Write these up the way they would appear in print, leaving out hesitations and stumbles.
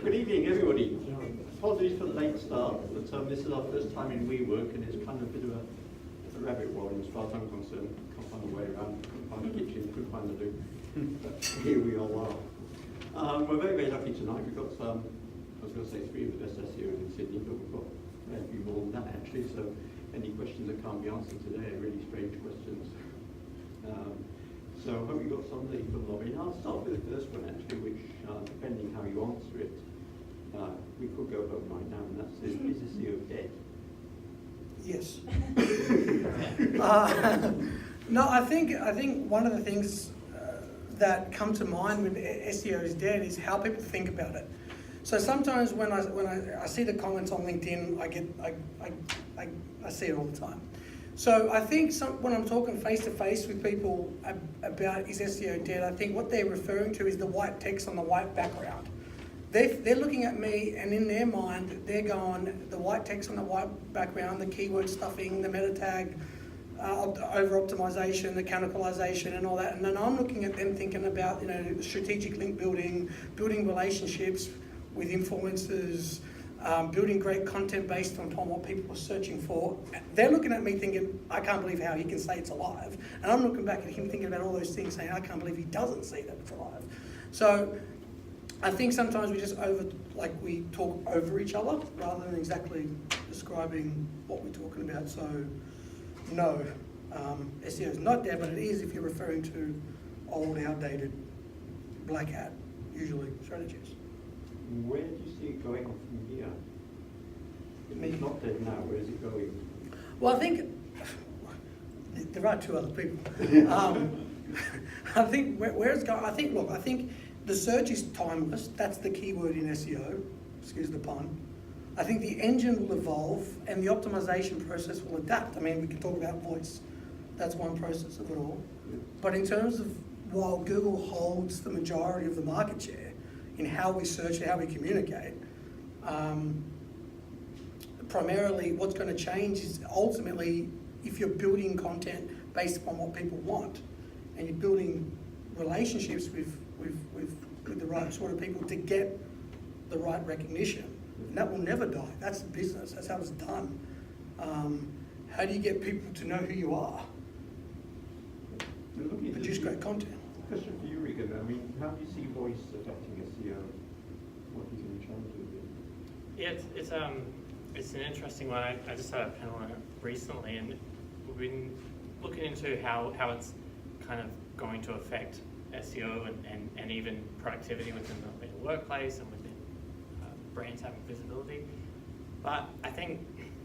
Good evening, everybody. Apologies for the late start, but this is our first time in WeWork, and it's kind of a bit of a rabbit warren as far as I'm concerned. Can't find a way around, couldn't find the kitchen, couldn't find the loo. But here we all are. We're very, very lucky tonight. We've got, I was going to say 3 of the best SEOs in Sydney, but we've got a few more than that actually. So any questions that can't be answered today are really strange questions. So I hope you got some that you can log in. I'll start with the first one actually, which depending how you answer it, we could go home right now, and that's is SEO dead? Yes. No, I think one of the things that come to mind when SEO is dead is how people think about it. So sometimes when I see the comments on LinkedIn, I see it all the time. So I think when I'm talking face to face with people about is SEO dead, I think what they're referring to is the white text on the white background. They're looking at me, and in their mind, they're going, the white text on the white background, the keyword stuffing, the meta tag, over-optimization, the cannibalization and all that. And then I'm looking at them thinking about, strategic link building, building relationships with influencers, building great content based on what people are searching for. They're looking at me thinking, I can't believe how he can say it's alive. And I'm looking back at him thinking about all those things, saying, I can't believe he doesn't see that it's alive. So I think sometimes we talk over each other rather than exactly describing what we're talking about. So no, SEO is not dead, but it is if you're referring to old, outdated, black hat, usually strategies. Where do you see it going from here? If it's not dead now, where is it going? Well, I think there are 2 other people. I think where it's going. I think the search is timeless. That's the keyword in SEO. Excuse the pun. I think the engine will evolve and the optimization process will adapt. I mean, we can talk about voice. That's one process of it all. But in terms of while Google holds the majority of the market share in how we search and how we communicate, primarily what's going to change is ultimately if you're building content based upon what people want and you're building relationships with the right sort of people to get the right recognition. And that will never die. That's the business. That's how it's done. How do you get people to know who you are? Produce great content. Question for you, Regan. I mean, how do you see voice affecting SEO? What are you going to try and do? Yeah, it's an interesting one. I just had a panel on it recently, and we've been looking into how it's kind of going to affect SEO and even productivity within the workplace and within brands having visibility. But I think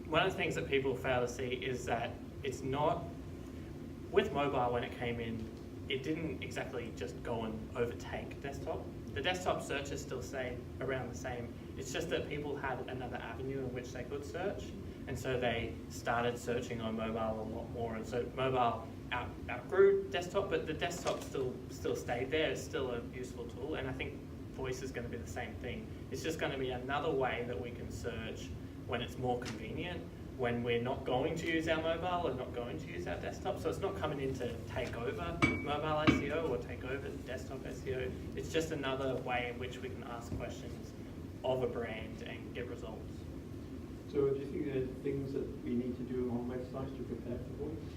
one of the things that people fail to see is that it's not, with mobile when it came in, it didn't exactly just go and overtake desktop. The desktop searches still stayed around the same. It's just that people had another avenue in which they could search, and so they started searching on mobile a lot more. And so mobile outgrew desktop, but the desktop still stayed there. It's still a useful tool, and I think voice is going to be the same thing. It's just going to be another way that we can search when it's more convenient, when we're not going to use our mobile and not going to use our desktop. So it's not coming in to take over mobile SEO or take over desktop SEO. It's just another way in which we can ask questions of a brand and get results. So do you think there are things that we need to do on websites to prepare for voice?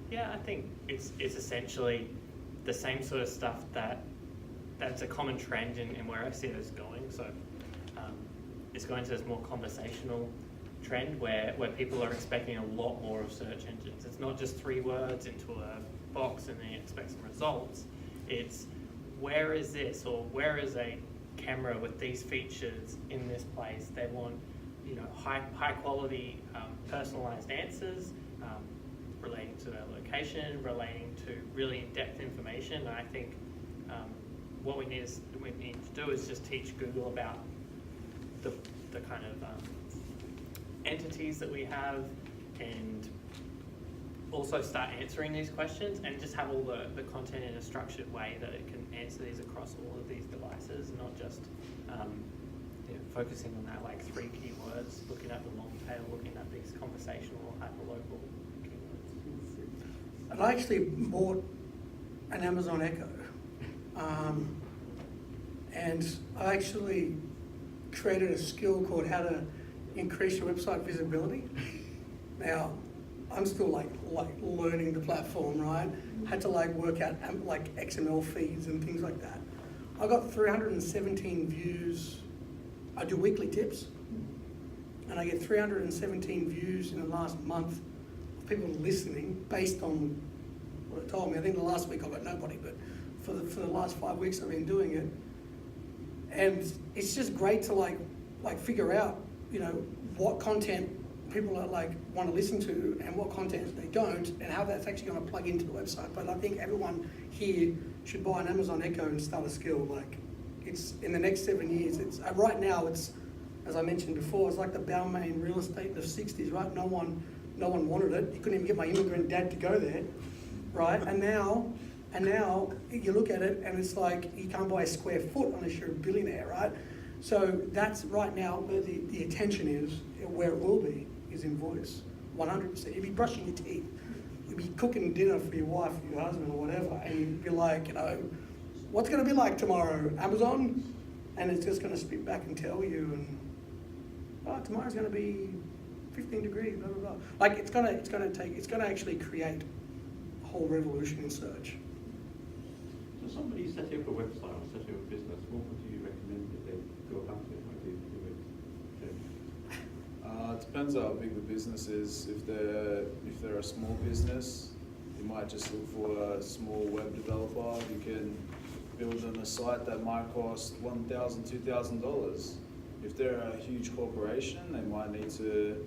Yeah, I think it's essentially the same sort of stuff that's a common trend in where SEO is going. So it's going to this more conversational trend where people are expecting a lot more of search engines. It's not just 3 words into a box and then you expect some results. It's where is this, or where is a camera with these features in this place. They want high quality personalized answers relating to their location, relating to really in-depth information. And I think what we need to do is just teach Google about the kind of entities that we have, and also start answering these questions and just have all the content in a structured way that it can answer these across all of these devices, not just focusing on that like 3 keywords, looking at the long tail, looking at these conversational or hyperlocal keywords. And I actually bought an Amazon Echo, and I actually created a skill called how to increase your website visibility. Now, I'm still like learning the platform, right? Had to work out XML feeds and things like that. I got 317 views. I do weekly tips, and I get 317 views in the last month of people listening based on what it told me. I think the last week I got nobody, but for the last 5 weeks I've been doing it, and it's just great to figure out, what content people are want to listen to and what content they don't, and how that's actually going to plug into the website. But I think everyone here should buy an Amazon Echo and start a skill. It's in the next 7 years. It's right now. It's, as I mentioned before, it's like the Balmain real estate in the '60s, right? No one wanted it. You couldn't even get my immigrant dad to go there, right? And now you look at it and it's like you can't buy a square foot unless you're a billionaire, right? So that's right now where the attention is, where it will be, is in voice, 100%. You'd be brushing your teeth, you'd be cooking dinner for your wife or your husband or whatever, and you'd be like, what's going to be like tomorrow, Amazon? And it's just going to spit back and tell you, and tomorrow's going to be 15 degrees, blah blah blah. It's going to actually create a whole revolution in search. So somebody setting up a website or setting up a business, what would you recommend that they go about it? How do you do it? It depends how big the business is. If they're a small business, you might just look for a small web developer. You can build them a site that might cost $1,000, $2,000. If they're a huge corporation, they might need to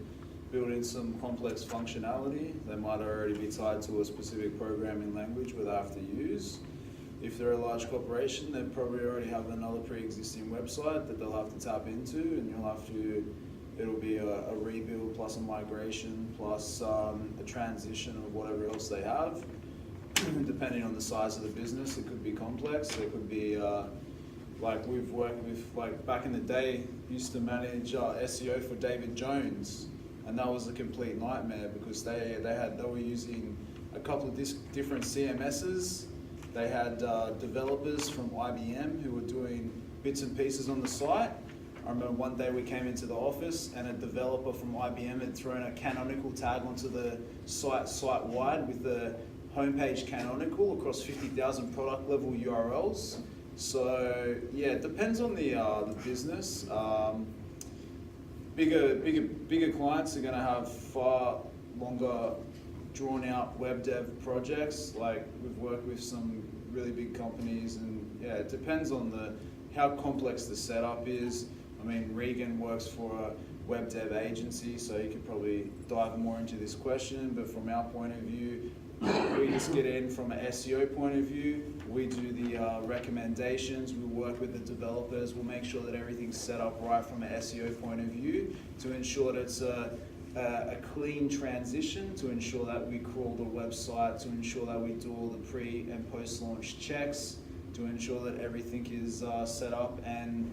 build in some complex functionality. They might already be tied to a specific programming language where they have to use. If they're a large corporation, they probably already have another pre-existing website that they'll have to tap into, and it'll be a rebuild plus a migration plus a transition of whatever else they have. Depending on the size of the business, it could be complex. There could be, we've worked with, back in the day, used to manage SEO for David Jones, and that was a complete nightmare because they were using a couple of different CMSs. They had developers from IBM who were doing bits and pieces on the site. I remember one day we came into the office and a developer from IBM had thrown a canonical tag onto the site-wide with the homepage canonical across 50,000 product level URLs. So yeah, it depends on the business. Bigger clients are going to have far longer drawn out web dev projects. We've worked with some really big companies, and yeah, it depends on how complex the setup is. I mean, Regan works for a web dev agency, so he could probably dive more into this question, but from our point of view, we just get in from an SEO point of view. We do the recommendations, we work with the developers, we'll make sure that everything's set up right from an SEO point of view to ensure that it's a clean transition, to ensure that we crawl the website, to ensure that we do all the pre and post launch checks, to ensure that everything is set up and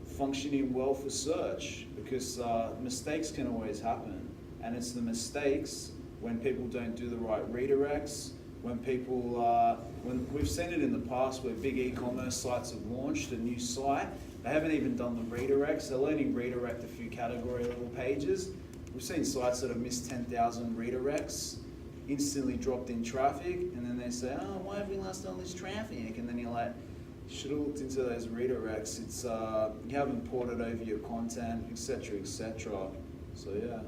functioning well for search, because mistakes can always happen, and it's the mistakes when people don't do the right redirects, when we've seen it in the past where big e-commerce sites have launched a new site, they haven't even done the redirects, they'll only redirect a few category level pages. We've seen sites that have missed 10,000 redirects, instantly dropped in traffic, and then they say, oh, why have we lost all this traffic? And then you're like, you should have looked into those redirects. It's you haven't ported over your content, etc., etc. So yeah.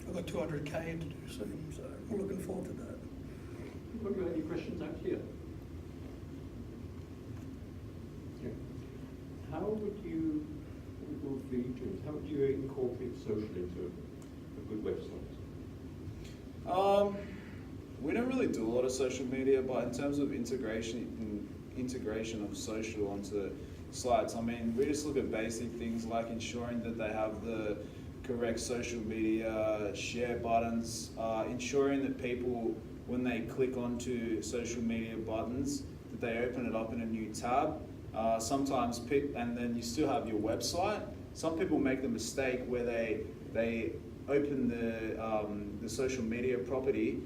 I've got 200K to do soon, so I'm looking forward to that. Have you got any questions out here? Yeah. How would you incorporate social into a good website? We don't really do a lot of social media, but in terms of integration of social onto sites, I mean, we just look at basic things like ensuring that they have the correct social media share buttons, ensuring that people, when they click onto social media buttons, that they open it up in a new tab. Sometimes, and then you still have your website. Some people make the mistake where they open the social media property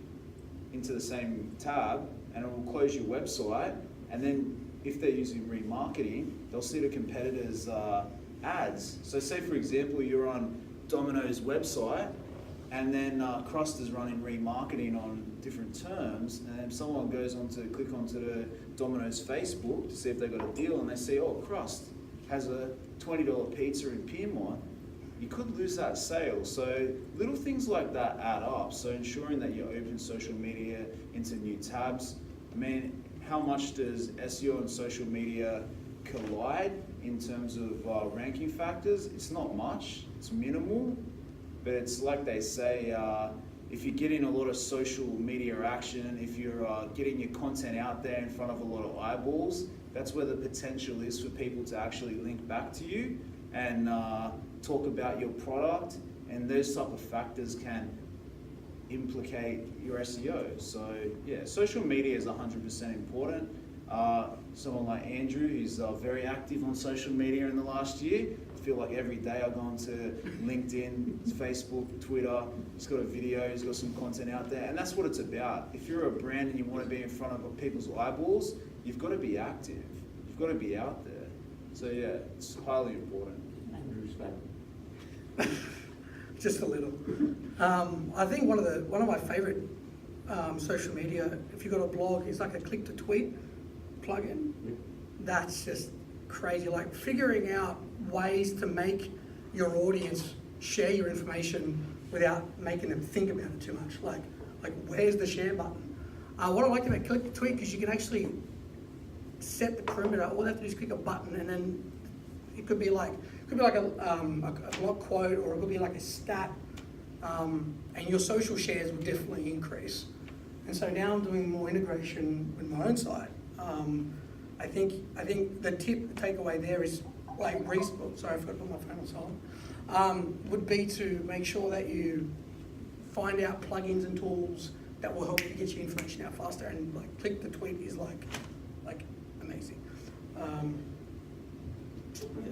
into the same tab, and it will close your website. And then if they're using remarketing, they'll see the competitors' ads. So say for example, you're on Domino's website, and then Crust is running remarketing on different terms, and someone goes on to click onto the Domino's Facebook to see if they got a deal, and they see, oh, Crust has a $20 pizza in Piedmont, you could lose that sale. So little things like that add up. So ensuring that you open social media into new tabs. I mean, how much does SEO and social media collide in terms of ranking factors? It's not much, it's minimal, but it's like they say, if you're getting a lot of social media action, if you're getting your content out there in front of a lot of eyeballs, that's where the potential is for people to actually link back to you and talk about your product, and those type of factors can implicate your SEO. So yeah, social media is 100% important. Someone like Andrew, who's very active on social media in the last year, I feel like every day I go onto LinkedIn, Facebook, Twitter, he's got a video, he's got some content out there, and that's what it's about. If you're a brand and you want to be in front of people's eyeballs, you've got to be active, you've got to be out there. So yeah, it's highly important. Andrew's fan. Just a little. I think one of my favorite social media, if you've got a blog, is like a click to tweet plugin. Yeah. That's just crazy. Like figuring out ways to make your audience share your information without making them think about it too much. Like where's the share button? What I like about click to tweet is you can actually set the perimeter. All they have to do is click a button, and then it could be like a blog quote, or it could be like a stat, and your social shares will definitely increase. And so now I'm doing more integration with my own site. I think the takeaway there is like sorry, I forgot to put my phone on silent. Would be to make sure that you find out plugins and tools that will help you get your information out faster. And like click the tweet is like amazing. Yeah.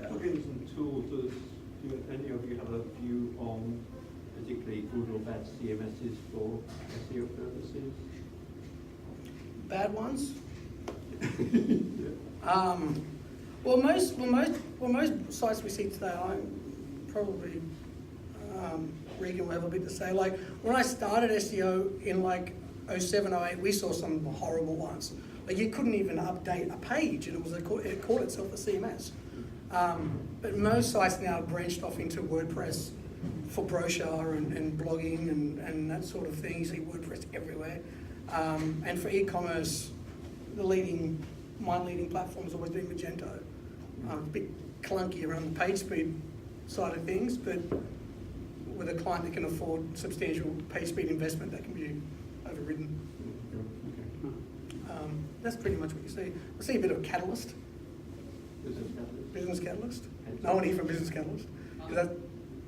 Plugins and tools, do any of you have a view on particularly good or bad CMSs for SEO purposes? Bad ones? Yeah. Well, most sites we see today, I'm probably Regan will have a bit to say. Like when I started SEO in like 07, 08, we saw some horrible ones. Like you couldn't even update a page, and it called itself a CMS. But most sites now have branched off into WordPress for brochure and blogging and that sort of thing. You see WordPress everywhere. And for e-commerce, my leading platform is always doing Magento. A bit clunky around the page speed side of things, but with a client that can afford substantial page speed investment, that can be overridden. That's pretty much what you see. I see a bit of Catalyst. Business Catalyst? No one here from Business Catalyst? Is that,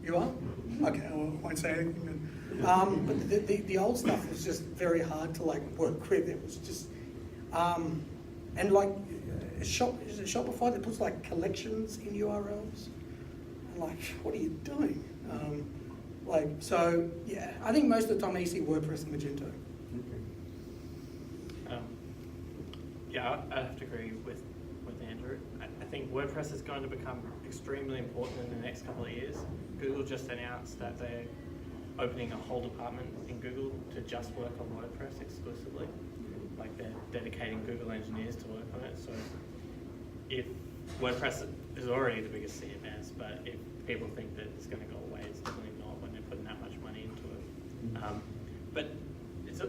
you are? Okay, I won't say anything then. But the old stuff was just very hard to like work with. It was just, and like, is it Shopify that puts like collections in URLs? And like, what are you doing? So yeah, I think most of the time you see WordPress and Magento. Yeah, I have to agree with Andrew. I think WordPress is going to become extremely important in the next couple of years. Google just announced that they're opening a whole department in Google to just work on WordPress exclusively. Like they're dedicating Google engineers to work on it. So if WordPress is already the biggest CMS, but if people think that it's going to go away, it's definitely not when they're putting that much money into it. But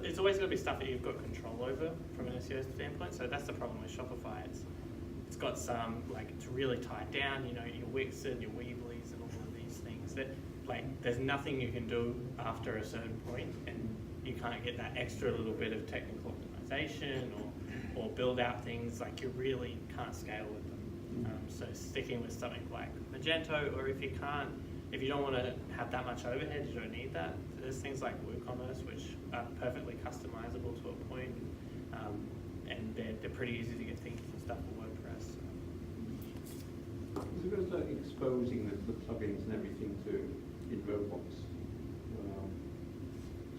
it's always going to be stuff that you've got control over from an SEO standpoint. So that's the problem with Shopify. It's got some, like, it's really tied down, you know, your Wix and your Weebly's and all of these things that, like, there's nothing you can do after a certain point, and you can't get that extra little bit of technical optimization or build out things, like, you really can't scale with them. So sticking with something like Magento, or if you don't want to have that much overhead, you don't need that. There's things like WooCommerce, which are perfectly customizable to a point, and they're pretty easy to get thinking and stuff for WordPress. As opposed to exposing the plugins and everything in Robots.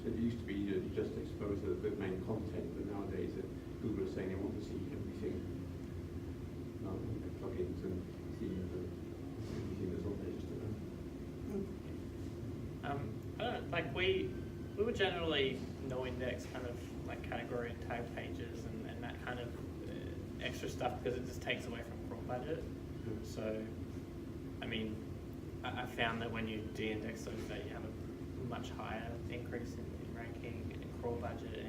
So it used to be you just expose the main content, but nowadays Google is saying they want to see everything, the plugins and see everything like we would generally no index kind of like category and tag pages and that kind of extra stuff because it just takes away from crawl budget. So, I mean, I found that when you de-index those, that you have a much higher increase in ranking and crawl budget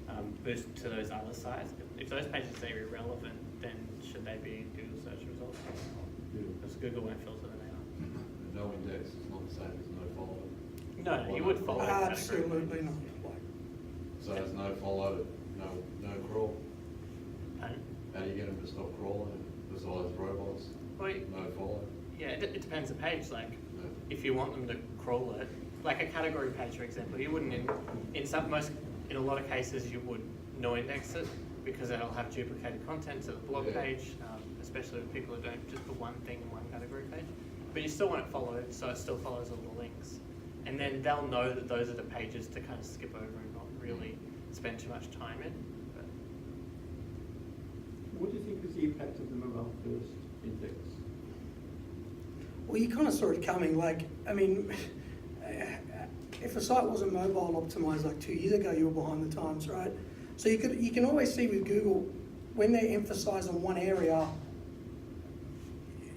and boost to those other sites. If those pages are irrelevant, then should they be in Google search results? Because Google won't filter them out. No index is not the same as no follow. No, you would follow. Absolutely not. So there's no follow, no crawl. Pardon? How do you get them to stop crawling besides robots? Well, No follow. yeah, it depends the page. Like, No. if you want them to crawl it, like a category page, for example, you wouldn't in a lot of cases you would no index it because it'll have duplicated content to the blog Yeah. page, especially with people who don't just put one thing in one category page. But you still want it followed, so it still follows all the links. And then they'll know that those are the pages to kind of skip over and not really spend too much time in. But What do you think is the impact of the mobile first index? Well, you kind of saw it coming. Like, I mean, if a site wasn't mobile optimized like 2 years ago, you were behind the times, right? So you can always see with Google when they emphasize on one area,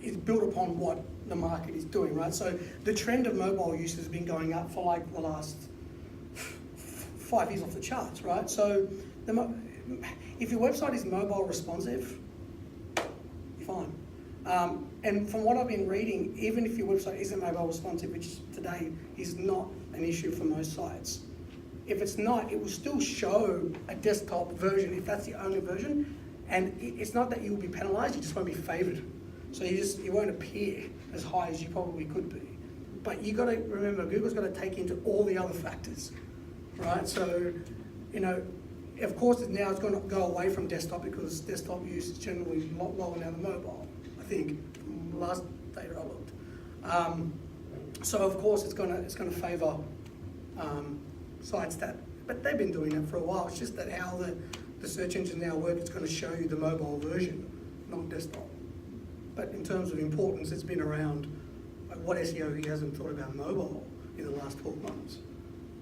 it's built upon what the market is doing, right? So the trend of mobile use has been going up for like the last 5 years off the charts, right? So if your website is mobile responsive, you're fine. And from what I've been reading, even if your website isn't mobile responsive, which today is not an issue for most sites, if it's not, it will still show a desktop version if that's the only version. And it's not that you'll be penalized, you just won't be favored. So you won't appear as high as you probably could be. But you got to remember, Google's got to take into all the other factors, right? So, you know, of course now it's going to go away from desktop because desktop use is generally a lot lower now than mobile, I think, from the last data I looked. So of course it's going to favour sites that, but they've been doing it for a while. It's just that how the search engine now works, it's going to show you the mobile version, not desktop. But in terms of importance, it's been around. Like what SEO he hasn't thought about mobile in the last 12 months?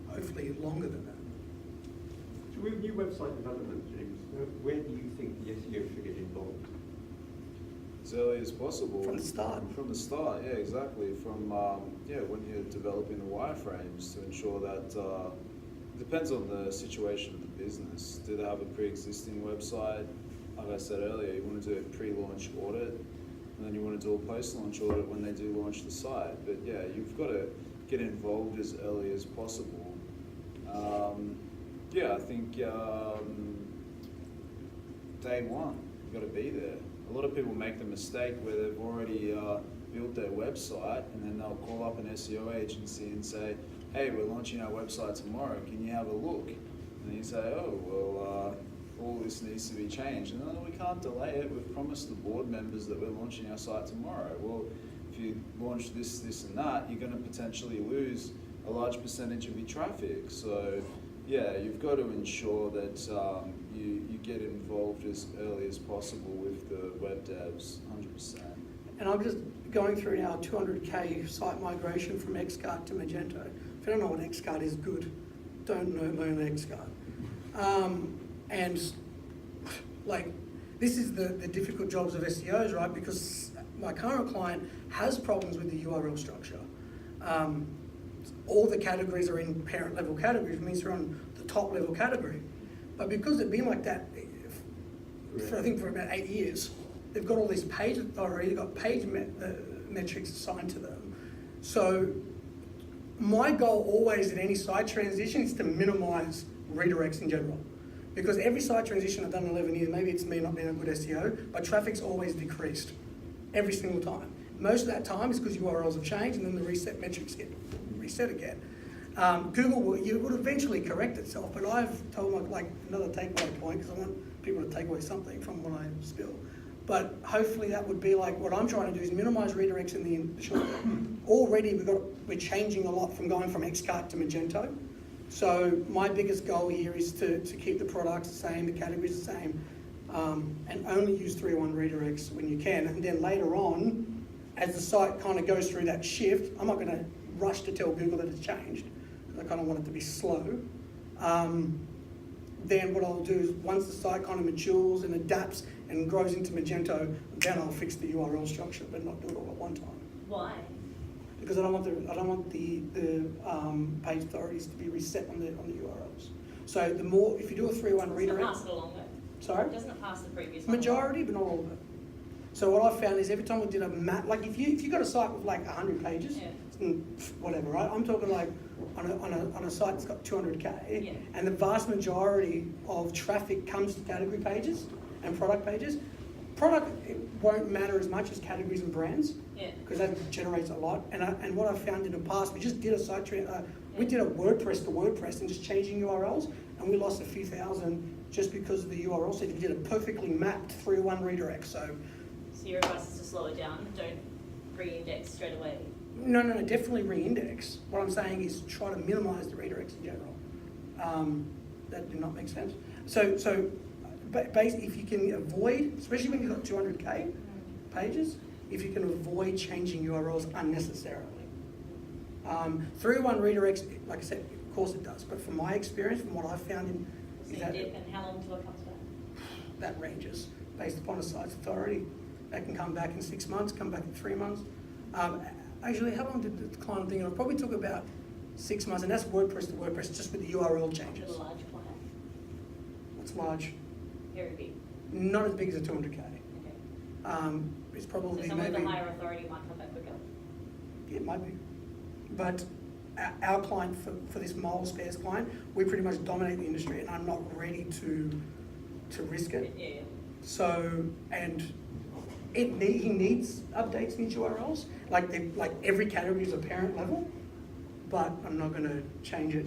Hopefully longer than that. So with new website development, James, where do you think the SEO should get involved? As early as possible. From the start. From the start, yeah, exactly. From when you're developing the wireframes to ensure that it depends on the situation of the business. Do they have a pre-existing website? Like I said earlier, you want to do a pre-launch audit, and then you want to do a post-launch audit when they do launch the site. But yeah, you've got to get involved as early as possible. I think day one, you've got to be there. A lot of people make the mistake where they've already built their website and then they'll call up an SEO agency and say, hey, we're launching our website tomorrow, can you have a look? And then you say, oh, well, all this needs to be changed. And no, we can't delay it. We've promised the board members that we're launching our site tomorrow. Well, if you launch this, this and that, you're going to potentially lose a large percentage of your traffic. So yeah, you've got to ensure that you get involved as early as possible with the web devs, 100%. And I'm just going through now 200K site migration from Xcart to Magento. If you don't know what Xcart is, good. Don't learn Xcart. And like, this is the difficult jobs of SEOs, right? Because my current client has problems with the URL structure. All the categories are in parent level categories, which means you're on the top level category. But because it's been like that for about 8 years, they've got all these pages already, they've got page metrics assigned to them. So my goal always in any site transition is to minimize redirects in general. Because every site transition I've done in 11 years, maybe it's me not being a good SEO, but traffic's always decreased every single time. Most of that time is because URLs have changed and then the reset metrics get reset again. Google would eventually correct itself, but I've told another takeaway point, because I want people to take away something from what I spill. But hopefully that would be like, what I'm trying to do is minimize redirects in the short term. Already we're changing a lot from going from Xcart to Magento. So my biggest goal here is to keep the products the same, the categories the same, and only use 301 redirects when you can. And then later on, as the site kind of goes through that shift, I'm not going to rush to tell Google that it's changed. I kind of want it to be slow. Then what I'll do is once the site kind of matures and adapts and grows into Magento, then I'll fix the URL structure, but not do it all at one time. Why? Because I don't want the page authorities to be reset on the URLs. So the more, if you do a 3-1 Doesn't it redirect, pass it along though? sorry, Doesn't it pass the previous one? majority, but not all of it. So what I found is every time we did a map, like if you got a site with like 100 pages, Yeah. whatever, right? I'm talking like on a site that's got 200K, Yeah. and the vast majority of traffic comes to category pages and product pages. Product, it won't matter as much as categories and brands, Yeah. because that generates a lot. And what I found in the past, we just did a site, we did a WordPress to WordPress and just changing URLs, and we lost a few thousand just because of the URL. So we did a perfectly mapped 3-1 redirect. So your advice is to slow it down, don't re-index straight away. no, definitely re-index. What I'm saying is try to minimize the redirects in general. That did not make sense. So basically, if you can avoid, especially when you've got 200K pages, if you can avoid changing URLs unnecessarily. 3-1 redirects, like I said, of course it does, but from my experience, from what I've found in, So is you that dip, and how long until it comes back? that ranges based upon a site's authority. They can come back in 6 months, come back in 3 months. Actually, how long did the client think? It probably took about 6 months, and that's WordPress to WordPress, just with the URL With changes. a large client, It's large, very big. not as big as a 200K. Okay. It's So probably someone with maybe, a higher authority might come back quicker. it might be. But our client, for this mole spares client, we pretty much dominate the industry, and I'm not ready to risk it. Yeah. So, and he needs updates in his URLs, like every category is a parent level, but I'm not going to change it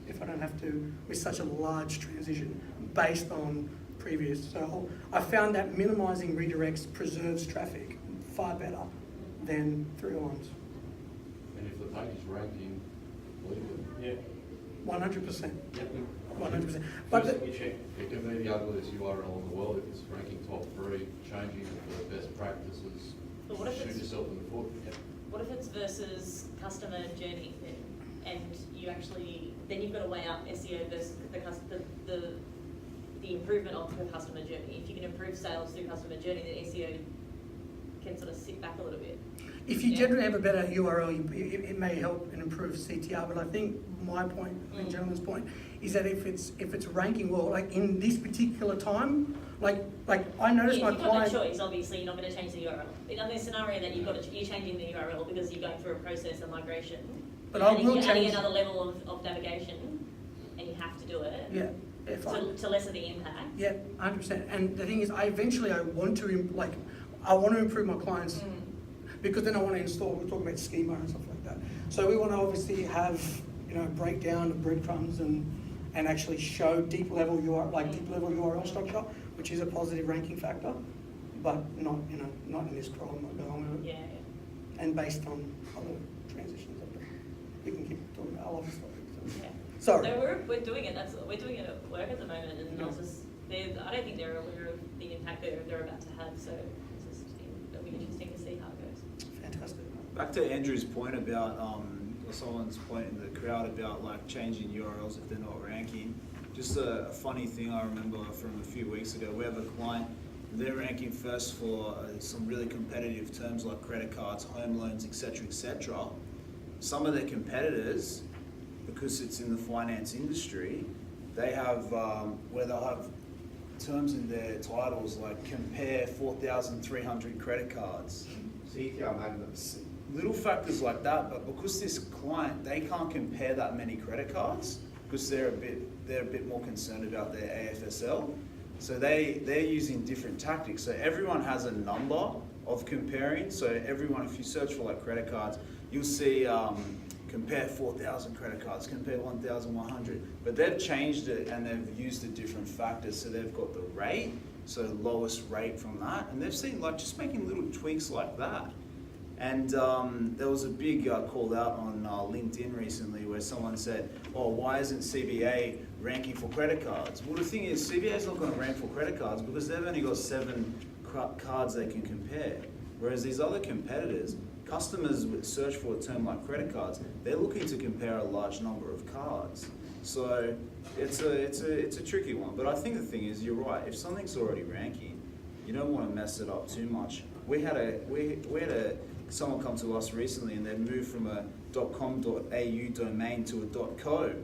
if I don't have to with such a large transition based on previous. So I found that minimizing redirects preserves traffic far better than 3-1s. And if the page is ranking, leave it. 100%. Yep. 100%. But First we check, it can be the ugliest URL in the world if it's ranking top 3, changing it for the best practices. But what if Shoot it's- yourself in the foot. What if it's versus customer journey then? And you actually, then you've got to weigh up SEO versus the improvement of the customer journey. If you can improve sales through customer journey, then SEO can sort of sit back a little bit. if you Yeah. generally have a better URL, it may help and improve CTR. But I think my point, the gentleman's point, is that if it's ranking well, like in this particular time, like I noticed Yeah, my if you've got client. no choice, obviously, you're not going to change the URL. But in this scenario that you're changing the URL because you're going through a process of migration. But I will you're adding change- another level of navigation, and you have to do it. Yeah, fine. To lessen the impact. Yeah, 100%. And the thing is, I want to improve my clients because then I want to install. We're talking about schema and stuff like that. So we want to obviously have breakdown of breadcrumbs and actually show deep level URL structure, which is a positive ranking factor, but not in this scroll. I'm not going with it. Yeah. And based on other transitions, we can keep talking about other stuff. So. Yeah. Sorry. No, we're doing it. We're doing it at work at the moment, and it's just I don't think they're aware of the impact they're about to have. So it'll be interesting to see how it goes. Fantastic. Back to Andrew's point about, or someone's point in the crowd about like changing URLs if they're not ranking. Just a funny thing I remember from a few weeks ago, we have a client, they're ranking first for some really competitive terms like credit cards, home loans, etc., etc. Some of their competitors, because it's in the finance industry, they have, where they'll have terms in their titles like compare 4,300 credit cards. CTR magnets. Little factors like that, but because this client, they can't compare that many credit cards because they're a bit more concerned about their AFSL. So they're using different tactics. So everyone has a number of comparing. So everyone, if you search for like credit cards, you'll see compare 4,000 credit cards, compare 1,100. But they've changed it and they've used the different factors. So they've got the rate, so lowest rate from that, and they've seen like just making little tweaks like that. And there was a big call out on LinkedIn recently where someone said, oh, why isn't CBA ranking for credit cards? Well, the thing is, CBA is not going to rank for credit cards because they've only got 7 cards they can compare. Whereas these other competitors customers would search for a term like credit cards, they're looking to compare a large number of cards. So it's a tricky one. But I think the thing is, you're right. If something's already ranking, you don't want to mess it up too much. We had someone come to us recently, and they moved from a .com.au domain to a .co.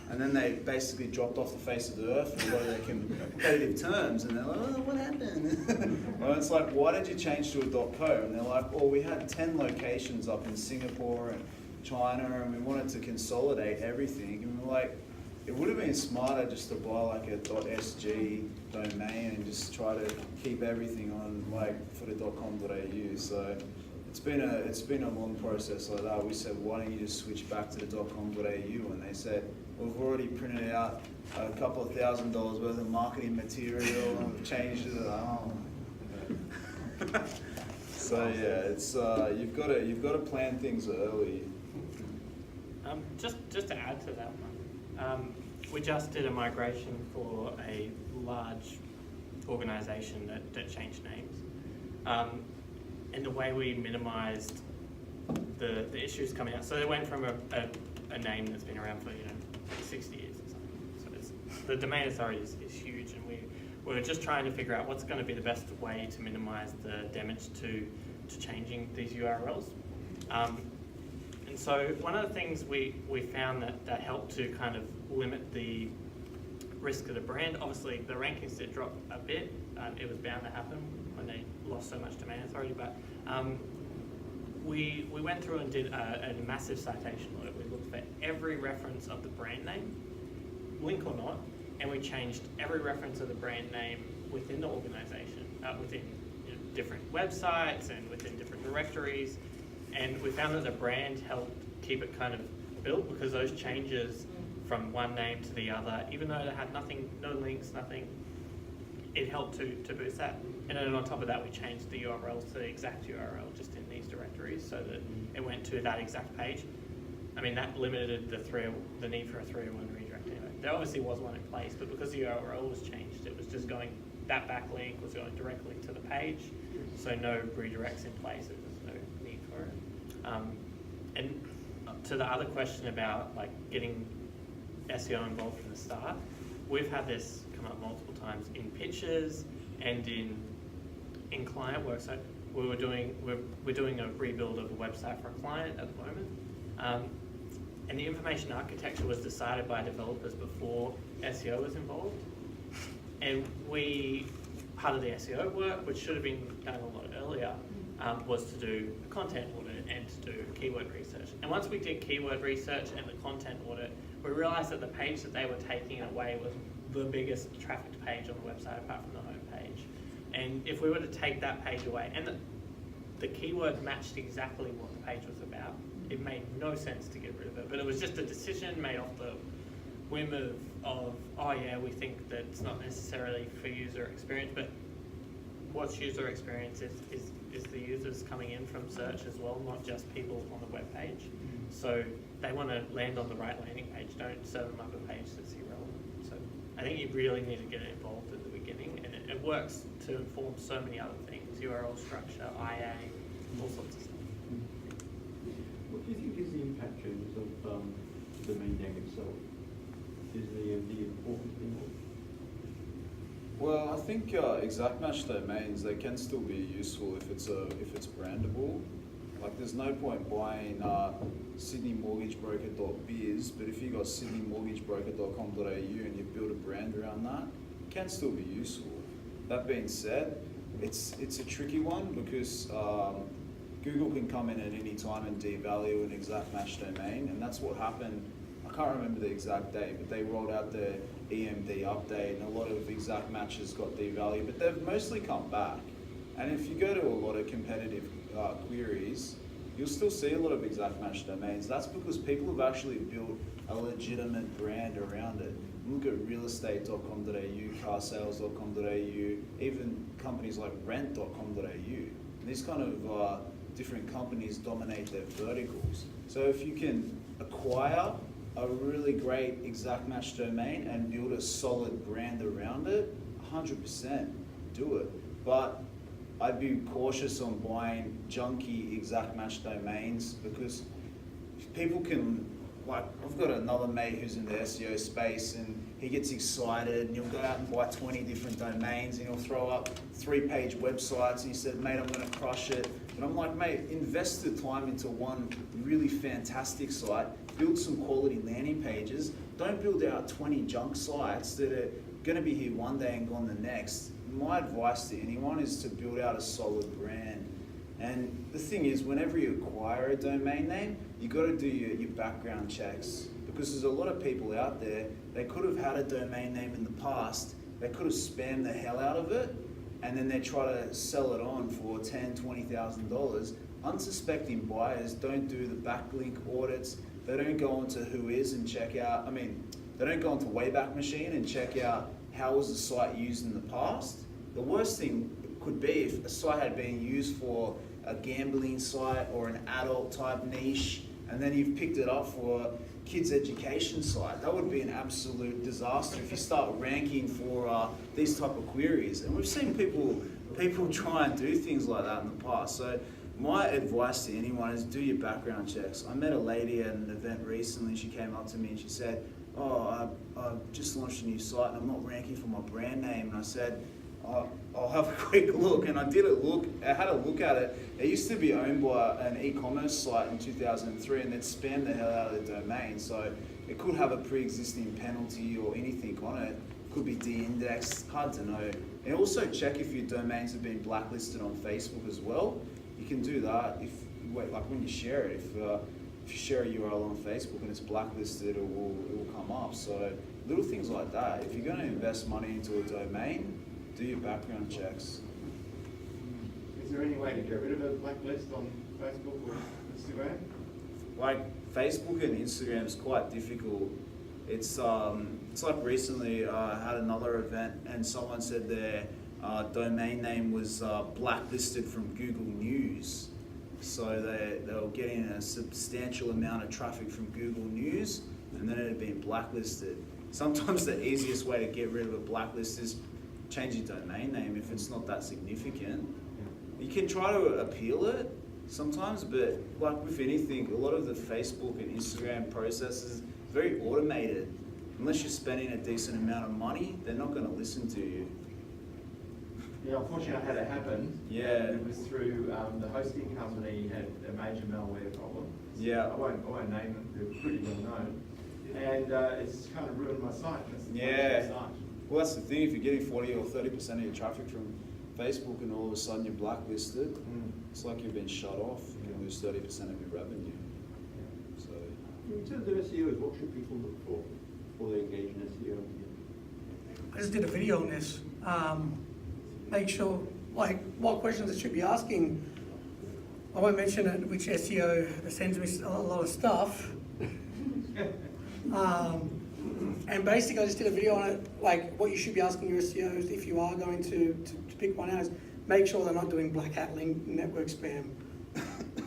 And then they basically dropped off the face of the earth for a lot of their competitive terms, and they're like, oh, what happened? Well, it's like, why did you change to a .co? And they're like, well, we had 10 locations up in Singapore and China, and we wanted to consolidate everything. And we're like, it would have been smarter just to buy like a .sg domain and just try to keep everything on like for the .com.au. So it's been a long process like that. We said, why don't you just switch back to the .com.au? And they said, we've already printed out a couple of $1,000s worth of marketing material and we've changed it. Oh. So yeah, it's you've got to plan things early. Just to add to that one, we just did a migration for a large organisation that changed names, and the way we minimised the issues coming out. So they went from a name that's been around for 60 years or something. So the domain authority is huge, and we're just trying to figure out what's going to be the best way to minimise the damage to changing these URLs. And so one of the things we found that helped to kind of limit the risk of the brand, obviously the rankings did drop a bit. It was bound to happen when they lost so much domain authority, but we went through and did a massive citation audit. We looked for every reference of the brand name, link or not, and we changed every reference of the brand name within the organisation, within different websites and within different directories. And we found that the brand helped keep it kind of built, because those changes from one name to the other, even though they had nothing, no links, nothing, it helped to boost that. And then on top of that, we changed the URLs to the exact URL just in these directories so that it went to that exact page. I mean, that limited the need for a 301 redirect anyway. There obviously was one in place, but because the URL was changed, it was just going, that backlink was going directly to the page, so no redirects in place. There was no need for it. And to the other question about like getting SEO involved from the start, we've had this come up multiple times in pitches and in client work. So we're doing a rebuild of a website for a client at the moment, and the information architecture was decided by developers before SEO was involved. And part of the SEO work, which should have been done a lot earlier, was to do a content audit and to do keyword research. And once we did keyword research and the content audit, we realised that the page that they were taking away was the biggest trafficked page on the website apart from the home page. And if we were to take that page away, and the keyword matched exactly what the page was about, it made no sense to get rid of it. But it was just a decision made off the whim of oh yeah, we think that it's not necessarily for user experience, but what's user experience is the users coming in from search as well, not just people on the web page. So they want to land on the right landing page, don't serve them up a page that's irrelevant. So I think you really need to get involved at the beginning, and it works to inform so many other things, URL structure, IA, all sorts of stuff. What do you think is the impact, James, of the domain name itself? Is the important thing? Well, I think exact match domains, they can still be useful if it's brandable. Like, there's no point buying sydneymortgagebroker.biz, but if you got sydneymortgagebroker.com.au and you build a brand around that, it can still be useful. That being said, it's a tricky one because Google can come in at any time and devalue an exact match domain, and that's what happened. I can't remember the exact date, but they rolled out the EMD update and a lot of exact matches got devalued, but they've mostly come back. And if you go to a lot of competitive queries, you'll still see a lot of exact match domains. That's because people have actually built a legitimate brand around it. Look at realestate.com.au, carsales.com.au, even companies like rent.com.au. These kind of different companies dominate their verticals. So if you can acquire a really great exact match domain and build a solid brand around it, 100% do it. But I'd be cautious on buying junky exact match domains, because people can, like, I've got another mate who's in the SEO space, and he gets excited and he'll go out and buy 20 different domains and he'll throw up 3-page websites and he said, mate, I'm gonna crush it. And I'm like, mate, invest the time into one really fantastic site, build some quality landing pages, don't build out 20 junk sites that are gonna be here one day and gone the next. My advice to anyone is to build out a solid brand. And the thing is, whenever you acquire a domain name, you got to do your background checks, because there's a lot of people out there, they could have had a domain name in the past, they could have spammed the hell out of it, and then they try to sell it on for $10,000, $20,000. Unsuspecting buyers don't do the backlink audits, they don't go onto Whois and check out, they don't go onto Wayback Machine and check out how was the site used in the past. The worst thing could be if a site had been used for a gambling site or an adult type niche, and then you've picked it up for a kids education site. That would be an absolute disaster if you start ranking for these type of queries. And we've seen people try and do things like that in the past. So my advice to anyone is do your background checks. I met a lady at an event recently. She came up to me and she said, I've just launched a new site and I'm not ranking for my brand name. And I said, I'll have a quick look. And I had a look at it. It used to be owned by an e-commerce site in 2003 and they'd spammed the hell out of the domain. So it could have a pre-existing penalty or anything on it. Could be de-indexed, hard to know. And also check if your domains have been blacklisted on Facebook as well. You can do that like when you share it. If you share a URL on Facebook and it's blacklisted, it will come up. So little things like that. If you're going to invest money into a domain, do your background checks. Is there any way to get rid of a blacklist on Facebook or Instagram? Like Facebook and Instagram is quite difficult. It's like recently I had another event and someone said their domain name was blacklisted from Google News. So they were getting a substantial amount of traffic from Google News, and then it had been blacklisted. Sometimes the easiest way to get rid of a blacklist is change your domain name if it's not that significant. You can try to appeal it sometimes, but like with anything, a lot of the Facebook and Instagram processes are very automated. Unless you're spending a decent amount of money, they're not going to listen to you. Yeah, unfortunately I had it happen. Yeah. It was through the hosting company had a major malware problem. Yeah. I won't name them, they're pretty well known. And it's kind of ruined my site. That's the Yeah. site. Well, that's the thing. If you're getting 40 or 30% of your traffic from Facebook and all of a sudden you're blacklisted, it's like you've been shut off. You can lose 30% of your revenue. So, In terms of SEOs, what should people look for before they engage in SEO? I just did a video on this. Make sure, like, what questions I should be asking. I won't mention it, which SEO sends me a lot of stuff. And basically, I just did a video on it, like what you should be asking your SEOs if you are going to pick one out is make sure they're not doing black hat link network spam.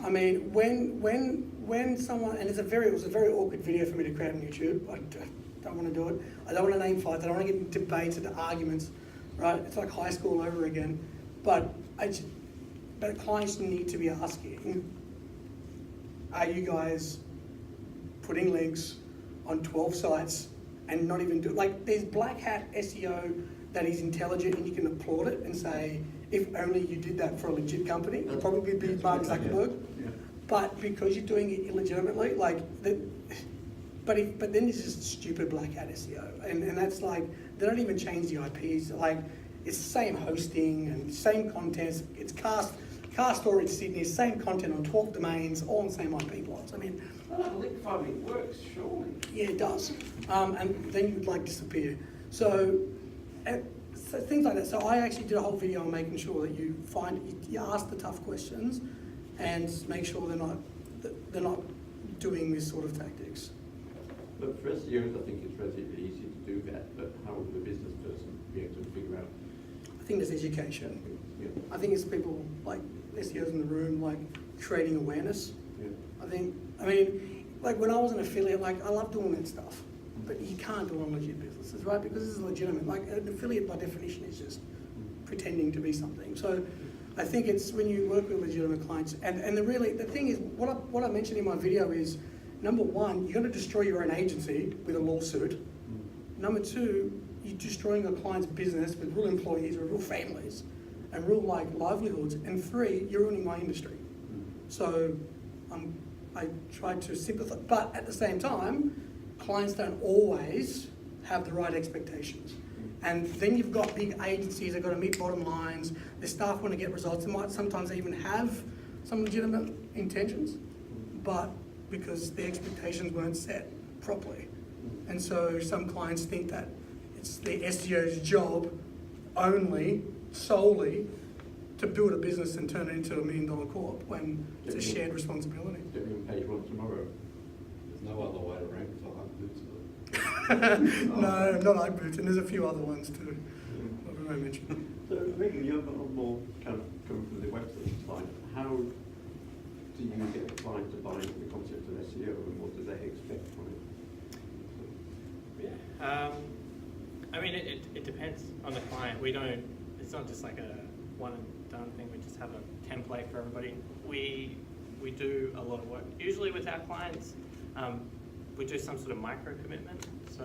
I mean, when someone, and it was a very awkward video for me to create on YouTube. I don't want to do it. I don't want to name fights. I don't want to get into debates and arguments. Right? It's like high school all over again. But clients need to be asking, are you guys putting links on 12 sites and not even do, like, there's black hat SEO that is intelligent and you can applaud it and say, if only you did that for a legit company, you'd probably be Mark Zuckerberg. Yeah. But because you're doing it illegitimately, but then there's just stupid black hat SEO, and that's like, they don't even change the IPs, like, it's the same hosting and same content, it's cast storage Sydney, same content on 12 domains, all on the same IP blocks. I mean, Link farming works, surely. yeah, it does. And then you'd like disappear. So things like that. So I actually did a whole video on making sure that you ask the tough questions and make sure they're not doing this sort of tactics. But for SEOs, I think it's relatively easy to do that, but how would the business person be able to figure out? I think there's education. Yeah. I think it's people like SEOs in the room, like creating awareness. Yeah. I mean, like when I was an affiliate, like I love doing that stuff, but you can't do it on legit businesses, right? Because this is legitimate. Like an affiliate by definition is just pretending to be something. So I think it's when you work with legitimate clients, and the thing is, what I mentioned in my video is, number one, you're going to destroy your own agency with a lawsuit. Number two, you're destroying a client's business with real employees, with real families, and real livelihoods. And three, you're ruining my industry. So I try to sympathise, but at the same time, clients don't always have the right expectations. And then you've got big agencies that got to meet bottom lines. Their staff want to get results. They might sometimes even have some legitimate intentions, but because the expectations weren't set properly. And so some clients think that it's the SEO's job solely to build a business and turn it into $1 million corp when it's a shared responsibility. Get me on page 1 tomorrow. There's no other way to rank for Boots, but No, not like Boots, and there's a few other ones too. What did I mention? So, Megan, you're more kind of coming from the website side. How do you get a client to buy into the concept of SEO, and what do they expect from it? Yeah. I mean, it depends on the client. It's not just like a one and done thing. We just have a template for everybody. We do a lot of work. Usually with our clients, we do some sort of micro commitment. So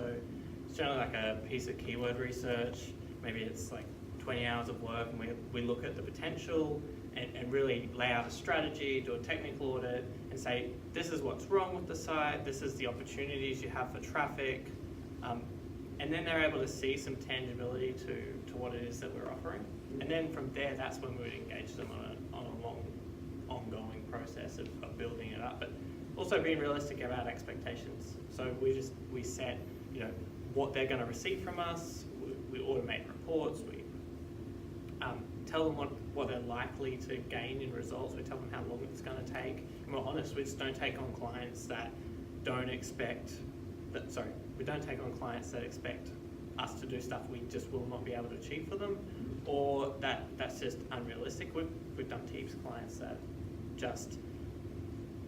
it's generally like a piece of keyword research. Maybe it's like 20 hours of work, and we look at the potential and really lay out a strategy, do a technical audit, and say, this is what's wrong with the site, this is the opportunities you have for traffic. And then they're able to see some tangibility to what it is that we're offering. And then from there, that's when we would engage them on a long, ongoing process of building it up. But also being realistic about expectations. So we set, what they're going to receive from us. We automate reports. We tell them what they're likely to gain in results. We tell them how long it's going to take. And we're honest, we just don't take on clients that don't expect we don't take on clients that expect us to do stuff we just will not be able to achieve for them, or that's just unrealistic. We've done heaps of clients that just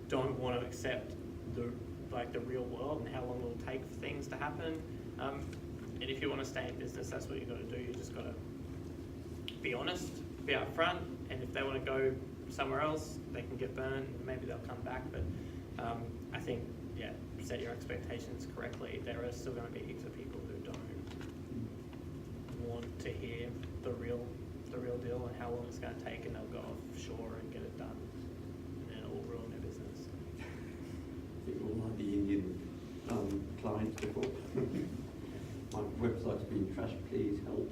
don't want to accept the real world and how long it will take for things to happen. And if you want to stay in business, that's what you've got to do. You just got to be honest, be upfront, and if they want to go somewhere else, they can get burned. Maybe they'll come back, but I think, set your expectations correctly. There are still going to be heaps of people who don't want to hear the real deal and how long it's going to take, and they'll go offshore and get it done, and then it will ruin their business. I think all like the Indian clients before. My website's been trashed, please help.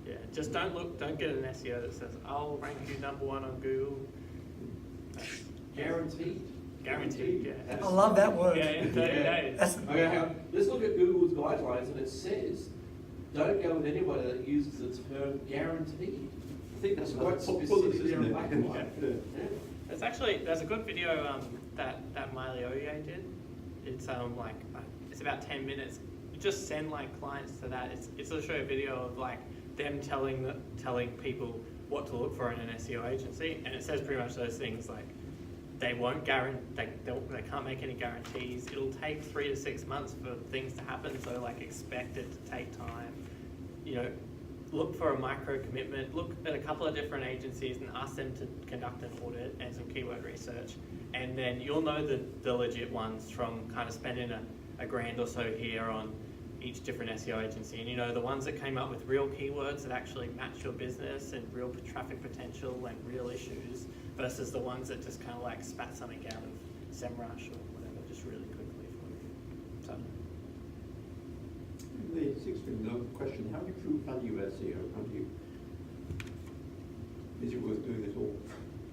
Yeah, just don't get an SEO that says, I'll rank you #1 on Google. guaranteed. Guaranteed, yeah. I love that word. Yeah, in 30 days. Okay, hang on. Let's look at Google's guidelines, and it says, don't go with anybody that uses the term guaranteed. I think that's quite quite specific specific, there in isn't black it? and white. Yeah. There's a good video that Miley Oye did. It's it's about 10 minutes. You just send clients to that. It's literally a video of them telling people what to look for in an SEO agency, and it says pretty much those things they won't they can't make any guarantees. It'll take 3 to 6 months for things to happen, so expect it to take time. Look for a micro commitment, look at a couple of different agencies and ask them to conduct an audit and some keyword research, and then you'll know the legit ones from kind of spending a grand or so here on each different SEO agency, and the ones that came up with real keywords that actually match your business and real traffic potential and real issues, versus the ones that just kind of spat something out of SEMrush or whatever just really quickly for you. So. The sixth question, how do you prove value SEO? Is it worth doing this all?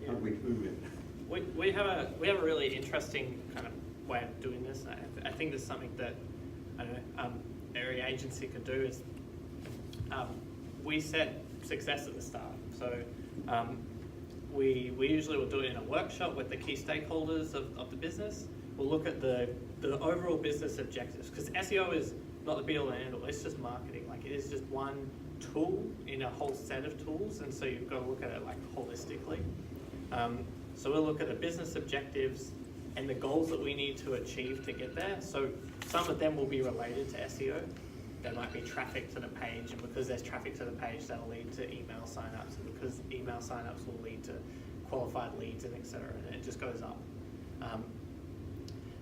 How do we prove it? We have a really interesting kind of way of doing this. I think there's something that every agency could do is we set success at the start. So we usually will do it in a workshop with the key stakeholders of the business. We'll look at the overall business objectives, because SEO is not the be all and end all. It's just marketing. It is just one tool in a whole set of tools, and so you've got to look at it holistically. So we'll look at the business objectives and the goals that we need to achieve to get there. So some of them will be related to SEO. there might be traffic to the page, and because there's traffic to the page, that'll lead to email signups, and because email signups will lead to qualified leads, and etc. And it just goes up.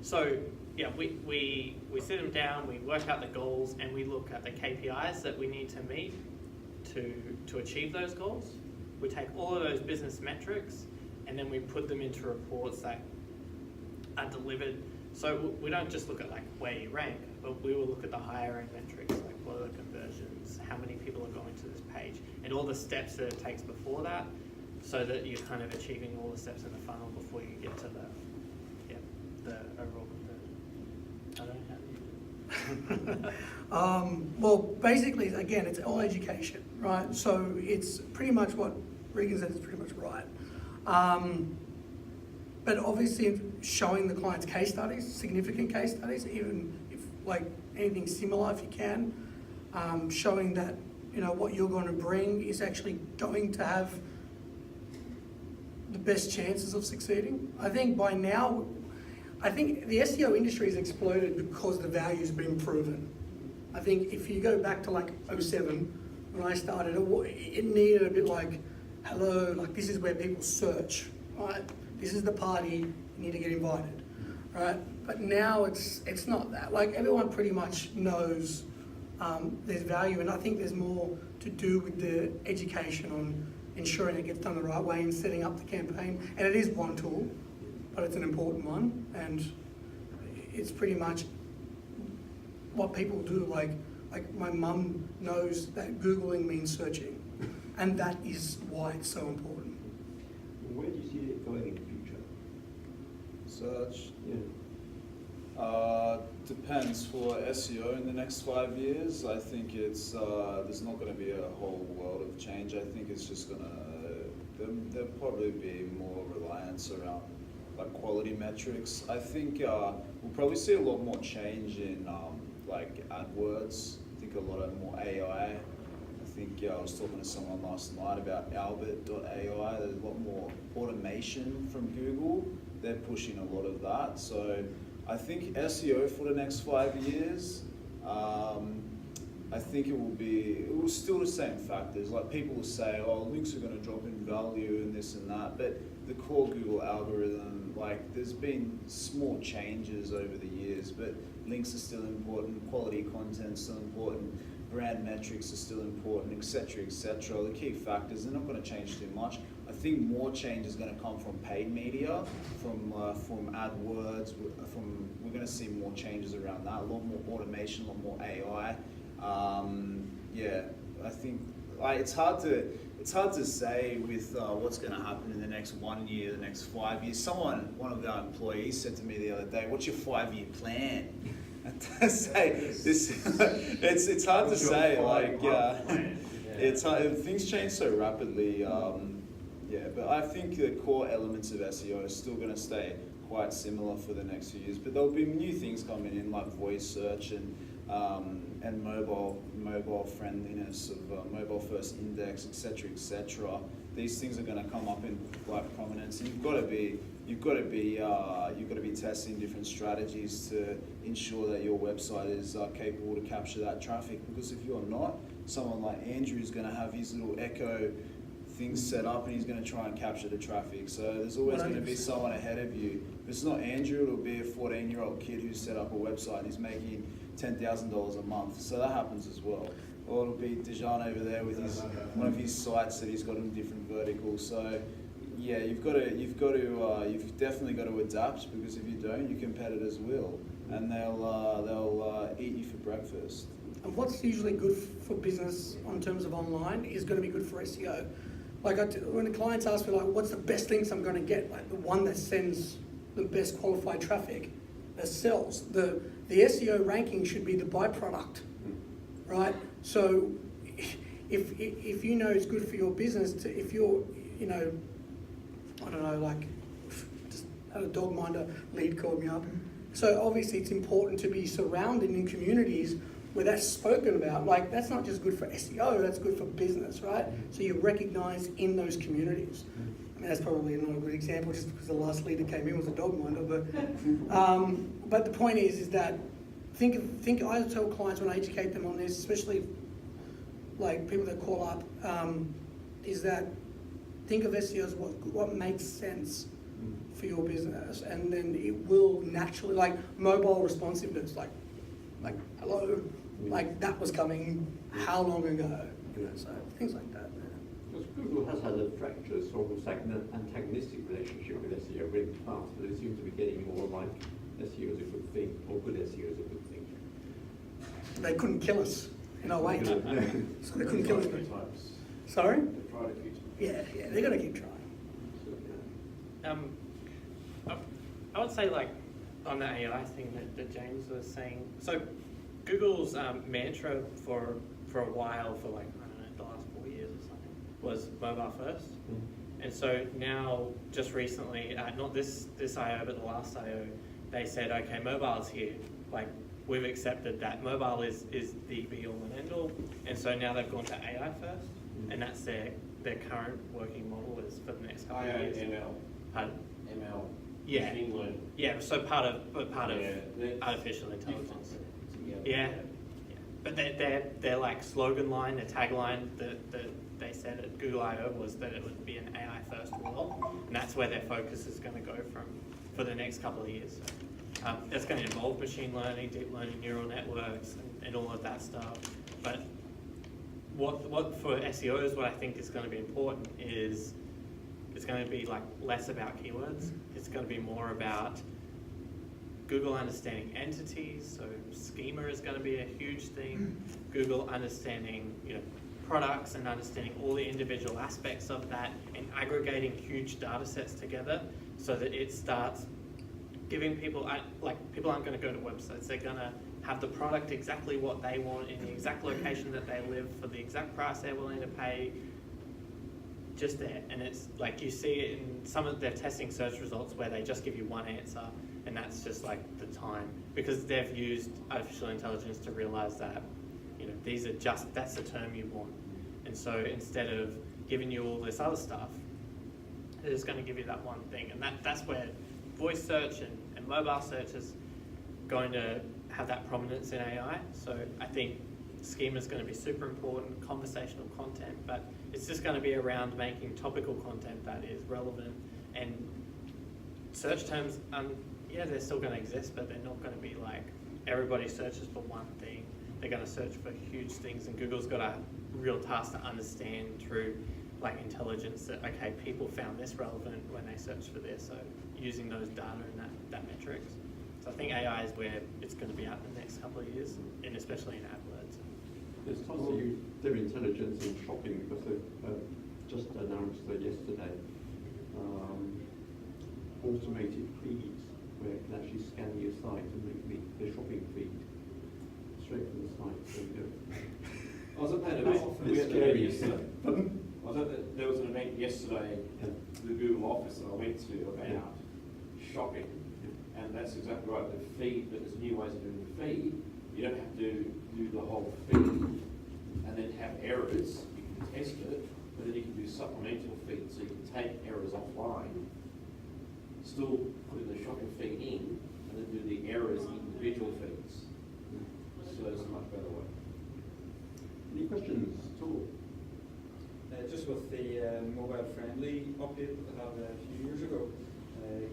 So yeah, we sit them down, we work out the goals, and we look at the KPIs that we need to meet to achieve those goals. We take all of those business metrics, and then we put them into reports that are delivered. So we don't just look at like where you rank, but we will look at the higher end metrics, like what are the conversions, how many people are going to this page, and all the steps that it takes before that, so that you're kind of achieving all the steps in the funnel before you get to the overall conversion. I don't know how you do it. Well, basically, again, it's all education, right? So it's pretty much what Regan said is pretty much right. But obviously showing the clients case studies, significant case studies, even if like anything similar if you can, showing that, you know, what you're going to bring is actually going to have the best chances of succeeding. I think by now, I think the SEO industry has exploded because the value's been proven. I think if you go back to like 07, when I started, it needed a bit like, hello, like this is where people search, right? This is the party, you need to get invited, right? But now it's not that. Like everyone pretty much knows there's value, and I think there's more to do with the education on ensuring it gets done the right way and setting up the campaign. And it is one tool, but it's an important one, and it's pretty much what people do. Like my mum knows that Googling means searching, and that is why it's so important. Where do you see it going in the future? Search. Yeah. Depends. For SEO in the next 5 years, I think it's there's not going to be a whole world of change. I think it's just going to, there'll probably be more reliance around like quality metrics. I think we'll probably see a lot more change in like AdWords. I think a lot of more AI. I think I was talking to someone last night about Albert.ai. There's a lot more automation from Google. They're pushing a lot of that. So I think SEO for the next 5 years, I think it will still the same factors. Like people will say, oh, links are going to drop in value and this and that, but the core Google algorithm, like there's been small changes over the years, but links are still important, quality content is still important, brand metrics are still important, etc., etc. The key factors, they're not going to change too much. I think more change is going to come from paid media, from AdWords. We're going to see more changes around that. A lot more automation, a lot more AI. Yeah, I think it's hard to say with what's going to happen in the next 1 year, the next 5 years. One of our employees said to me the other day, "What's your 5-year plan?" And say this, it's hard to say. Like, it's hard, things change so rapidly. Yeah, but I think the core elements of SEO are still going to stay quite similar for the next few years. But there'll be new things coming in, like voice search and mobile friendliness of mobile first index, etc., etc. These things are going to come up in like prominence, and you've got to be testing different strategies to ensure that your website is capable to capture that traffic. Because if you're not, someone like Andrew is going to have his little echo things set up, and he's going to try and capture the traffic. So there's always going to be someone ahead of you. If it's not Andrew, it'll be a 14-year-old kid who's set up a website and he's making $10,000 a month. So that happens as well. Or it'll be Dejan over there with one of his sites that he's got in different verticals. So yeah, you've definitely got to adapt, because if you don't, your competitors will, and they'll eat you for breakfast. And what's usually good for business in terms of online is going to be good for SEO. Like when the clients ask me, like, what's the best links I'm going to get? Like the one that sends the best qualified traffic, that sells. The SEO ranking should be the byproduct, right? So if you know it's good for your business, if you're, you know, I don't know, like just had a dog minder lead called me up. So obviously it's important to be surrounded in communities where that's spoken about. Like that's not just good for SEO, that's good for business, right? So you're recognized in those communities. I mean, that's probably not a good example just because the last lead that came in was a dog minder, but the point is that think I tell clients when I educate them on this, especially like people that call up, is that think of SEO as what makes sense for your business, and then it will naturally, like mobile responsiveness, like hello, like that was coming how long ago, so things like that. Because Google has had a fractious, almost like an antagonistic relationship with SEO in the past, but it seems to be getting more like SEO is a good thing, or good SEO is a good thing. They couldn't kill us in 08. So they couldn't kill us. Types. Sorry? They've tried a few times. Yeah, they're gonna keep trying. I would say, like, on the AI thing that James was saying, so Google's mantra for a while, for like, I don't know, the last 4 years or something, was mobile first. And so now, just recently, not this I/O, but the last I/O, they said, okay, mobile's here. Like, we've accepted that mobile is the be all and end all. And so now they've gone to AI first, and that's their current working model is for the next couple of years. ML. Pardon? ML. Yeah. Machine learning. Yeah, so part of Yeah, artificial intelligence. Yeah. Yeah. But their like slogan line, their tagline that they said at Google I/O was that it would be an AI first world, and that's where their focus is going to go for the next couple of years. So, it's going to involve machine learning, deep learning, neural networks, and all of that stuff. But what for SEOs, what I think is going to be important is it's going to be like less about keywords. It's going to be more about Google understanding entities, so schema is going to be a huge thing. Google understanding, products and understanding all the individual aspects of that and aggregating huge data sets together so that it starts giving people, people aren't going to go to websites. They're going to have the product exactly what they want in the exact location that they live for the exact price they're willing to pay, just there. And it's like you see it in some of their testing search results where they just give you one answer, and that's just like the time, because they've used artificial intelligence to realize that these are that's the term you want. And so instead of giving you all this other stuff, they're just going to give you that one thing. And that's where voice search and mobile search is going to have that prominence in AI. So I think schema is going to be super important, conversational content, but it's just going to be around making topical content that is relevant. And search terms, they're still going to exist, but they're not going to be like everybody searches for one thing. They're going to search for huge things, and Google's got a real task to understand through like intelligence that, okay, people found this relevant when they searched for this, so using those data and that metrics. So I think AI is where it's going to be at in the next couple of years, and especially in AdWords. There's tons to use their intelligence in shopping, because they've just announced yesterday automated feeds where it can actually scan your site and make the shopping feed straight from the site. So I was at that event. We had an event yesterday. Pardon? There was an event yesterday at the Google office that I went to about shopping, and that's exactly right. The feed, but there's new ways of doing the feed. You don't have to do the whole feed and then have errors. You can test it, but then you can do supplemental feeds, so you can take errors offline, still put the shopping feed in, and then do the errors in individual feeds. So it's a much better way. Any questions at all? Just with the mobile-friendly update that they had a few years ago,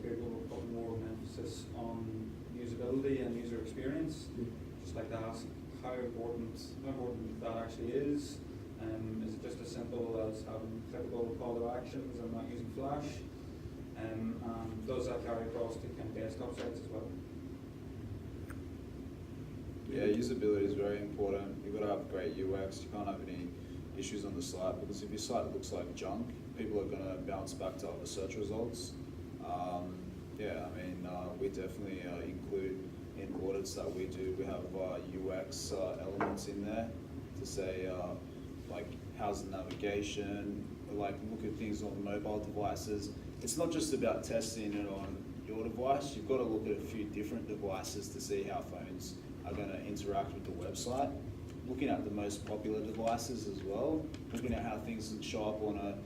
Google will put more emphasis on usability and user experience. Just like to ask how important that actually is. Is it just as simple as having clickable call to actions and not using Flash? And does that carry across to kind of desktop sites as well? Yeah, usability is very important. You've got to have great UX. You can't have any issues on the site, because if your site looks like junk, people are going to bounce back to other search results. We definitely include in audits that we do. We have UX elements in there to say like how's the navigation, like look at things on mobile devices. It's not just about testing it on your device. You've got to look at a few different devices to see how phones are going to interact with the website. Looking at the most popular devices as well, looking at how things show up on an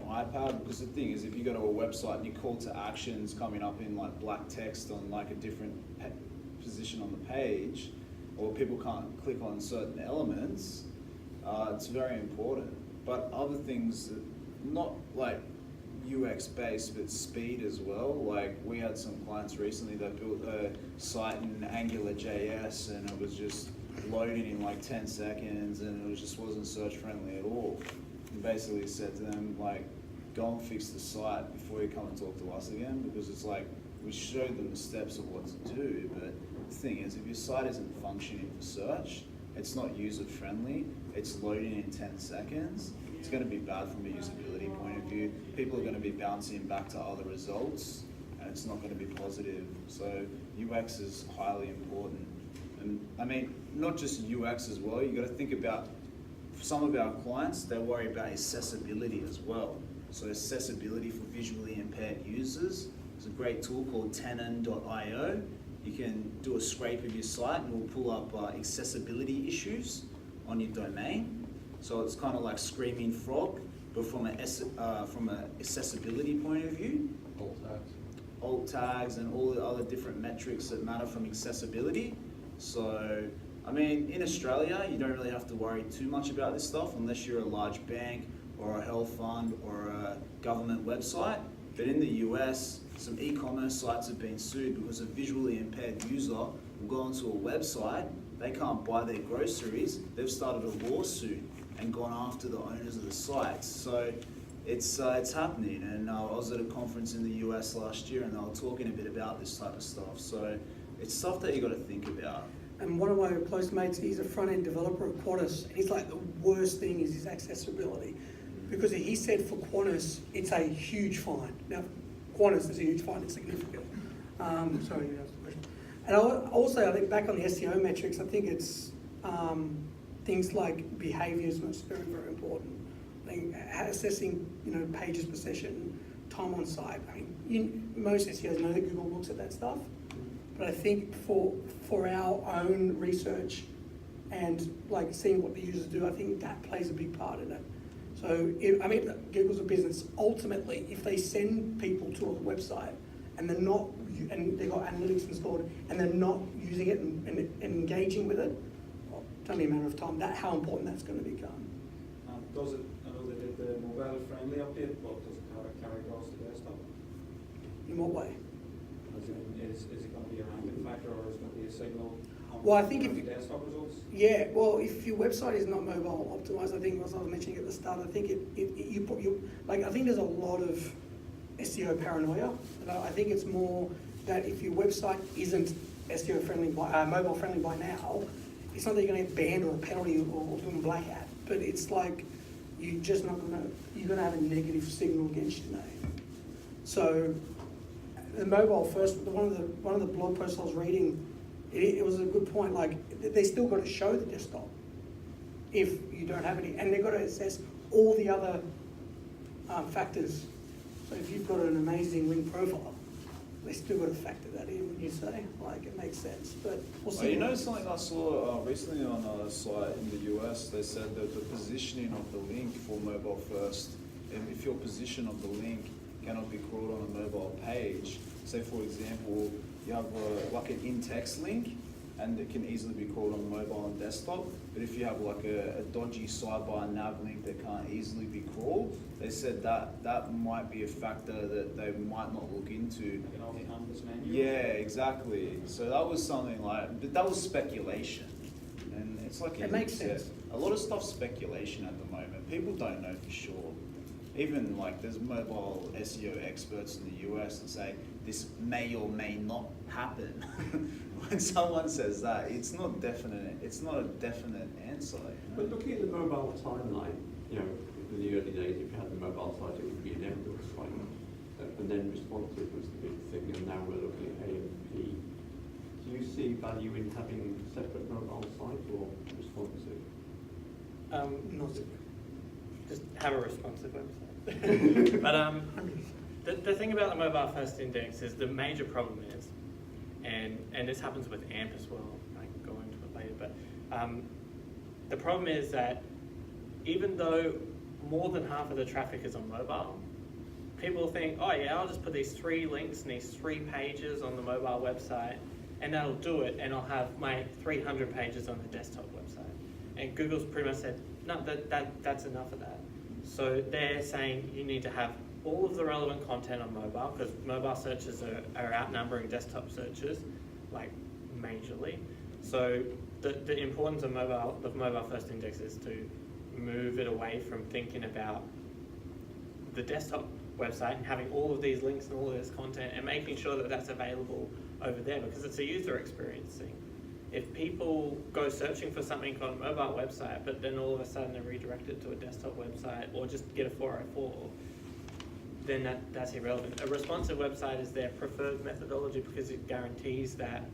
iPad, because the thing is, if you go to a website and your call to actions coming up in like black text on like a different position on the page, or people can't click on certain elements, it's very important. But other things, not like UX based, but speed as well. Like we had some clients recently that built a site in AngularJS, and it was just loading in like 10 seconds, and it just wasn't search friendly at all. And basically said to them, like, go and fix the site before you come and talk to us again, because it's like we showed them the steps of what to do, but the thing is, if your site isn't functioning for search, it's not user friendly, it's loading in 10 seconds, it's going to be bad from a usability point of view. People are going to be bouncing back to other results, and it's not going to be positive. So UX is highly important. And I mean, not just UX as well, you've got to think about, for some of our clients, they worry about accessibility as well. So accessibility for visually impaired users. There's a great tool called tenon.io. You can do a scrape of your site and it will pull up accessibility issues on your domain. So it's kind of like Screaming Frog, but from an accessibility point of view. Alt tags and all the other different metrics that matter from accessibility. So, I mean, in Australia, you don't really have to worry too much about this stuff unless you're a large bank or a health fund or a government website. But in the US, some e-commerce sites have been sued because a visually impaired user will go onto a website, they can't buy their groceries, they've started a lawsuit and gone after the owners of the sites. So it's happening, and I was at a conference in the US last year and they were talking a bit about this type of stuff. So it's stuff that you got to think about. And one of my close mates, he's a front-end developer at Qantas, and he's like, the worst thing is his accessibility. Because he said for Qantas, it's a huge fine. Now, Qantas is a huge fine, it's significant. Sorry, you asked the question. And also, I think back on the SEO metrics, I think it's things like behaviours is very, very important. I think assessing, pages per session, time on site. I mean, most SEOs know that Google looks at that stuff. But I think for our own research and like seeing what the users do, I think that plays a big part in it. So, Google's a business. Ultimately, if they send people to a website and they're not, and they've got analytics installed and they're not using it and engaging with it, well, it's only a matter of time. How important that's going to become. Does it? I know they did the mobile-friendly update, but does it carry across the desktop? In what way? Is it going to be a ranking factor, or is it going to be a signal? Well, I think if the desktop results. Yeah, well, if your website is not mobile optimized, I think, as I was mentioning at the start, I think I think there's a lot of SEO paranoia. And I think it's more that if your website isn't SEO friendly mobile friendly by now, it's not that you're going to get banned or a penalty or doing blackout, but it's like you're going to have a negative signal against your name. So the mobile first, one of the blog posts I was reading, it was a good point. Like, they still got to show the desktop if you don't have any, and they've got to assess all the other factors. So if you've got an amazing link profile, they still got to factor that in when you say, like, it makes sense. But we'll see. Something I saw recently on a site in the US, they said that the positioning of the link for mobile first, if your position of the link cannot be crawled on a mobile page, say for example, you have like an in-text link, and it can easily be crawled on mobile and desktop. But if you have like a dodgy sidebar nav link that can't easily be crawled, they said that might be a factor that they might not look into. Like an all-canvas menu. Yeah, exactly. So that was something like, but that was speculation, and it's like it makes sense. A lot of stuff's speculation at the moment. People don't know for sure. Even like there's mobile SEO experts in the US that say this may or may not happen. When someone says that, it's not definite. It's not a definite answer. But looking at the mobile timeline, in the early days, if you had the mobile site, it would be an inbuilt site, and then responsive was the big thing, and now we're looking at AMP. Do you see value in having a separate mobile site or responsive? Not Just have a responsive website. But the thing about the mobile first index is the major problem is, and this happens with AMP as well, I can go into it later, but the problem is that even though more than half of the traffic is on mobile, people think, oh yeah, I'll just put these 3 links and these 3 pages on the mobile website, and that'll do it, and I'll have my 300 pages on the desktop website. And Google's pretty much said, no, that's enough of that. So they're saying you need to have all of the relevant content on mobile, because mobile searches are outnumbering desktop searches, like majorly. So the importance of mobile first index is to move it away from thinking about the desktop website and having all of these links and all of this content and making sure that that's available over there, because it's a user experience thing. If people go searching for something on a mobile website, but then all of a sudden they're redirected to a desktop website or just get a 404, then that's irrelevant. A responsive website is their preferred methodology because it guarantees that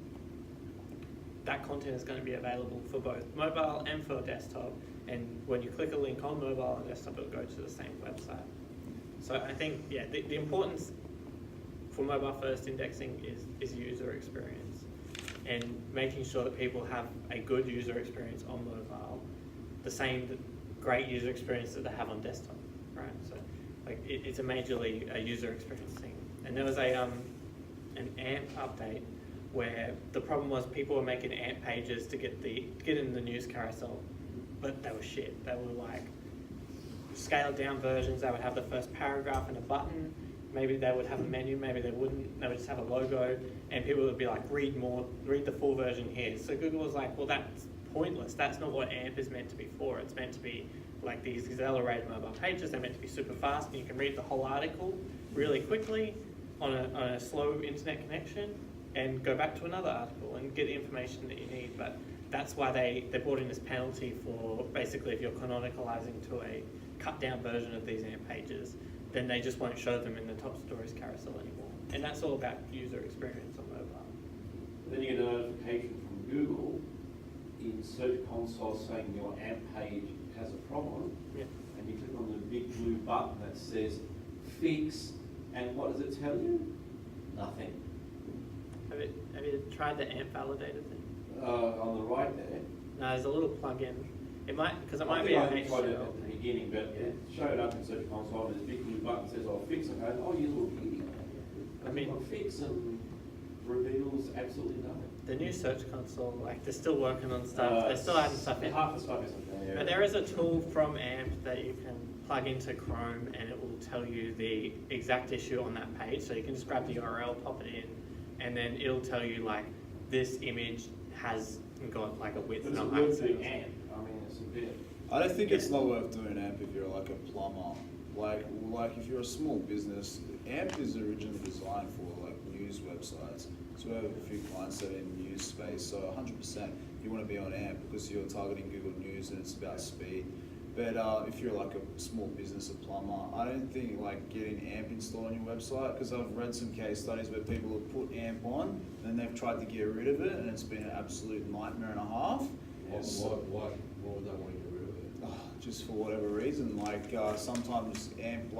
that content is going to be available for both mobile and for desktop. And when you click a link on mobile and desktop, it'll go to the same website. So I think, yeah, the importance for mobile first indexing is user experience and making sure that people have a good user experience on mobile, the same great user experience that they have on desktop, right? So like it's a majorly a user experience thing. And there was an AMP update where the problem was people were making AMP pages to get in the news carousel, but they were shit. They were like scaled down versions. They would have the first paragraph and a button. Maybe they would have a menu, maybe they wouldn't. They would just have a logo, and people would be like, read the full version here. So Google was like, well, that's pointless. That's not what AMP is meant to be for. It's meant to be like these accelerated mobile pages. They're meant to be super fast, and you can read the whole article really quickly on a slow internet connection and go back to another article and get the information that you need. But that's why they brought in this penalty for basically if you're canonicalizing to a cut down version of these AMP pages, then they just won't show them in the top stories carousel anymore. And that's all about user experience on mobile. Then you get a notification from Google in Search Console saying your AMP page has a problem, Yeah. and you click on the big blue button that says fix, and what does it tell you? Nothing. Have you tried the AMP validator thing? On the right there. No, there's a little plug-in. It might be a I tried it HTML. at the beginning, but it showed up in Search Console, and there's a big blue button that says, "I'll fix it." I go, "Oh, you little idiot." I mean- I'll fix and reveals absolutely nothing. The new Search Console, like they're still working on stuff. They're still adding stuff in. Half the stuff isn't there. But there is a tool from AMP that you can plug into Chrome, and it will tell you the exact issue on that page. So you can just grab the URL, pop it in, and then it'll tell you like this image has got like a width Does and it a work height. through AMP? I mean, it's a bit. I don't think it's not worth doing AMP if you're like a plumber. Like if you're a small business, AMP is originally designed for like news websites. So we have a few clients that are in the news space. So 100% you want to be on AMP because you're targeting Google News and it's about speed. But if you're like a small business, a plumber, I don't think like getting AMP installed on your website, because I've read some case studies where people have put AMP on and they've tried to get rid of it and it's been an absolute nightmare and a half. Why would they want to get rid of it? Just for whatever reason, like sometimes AMP,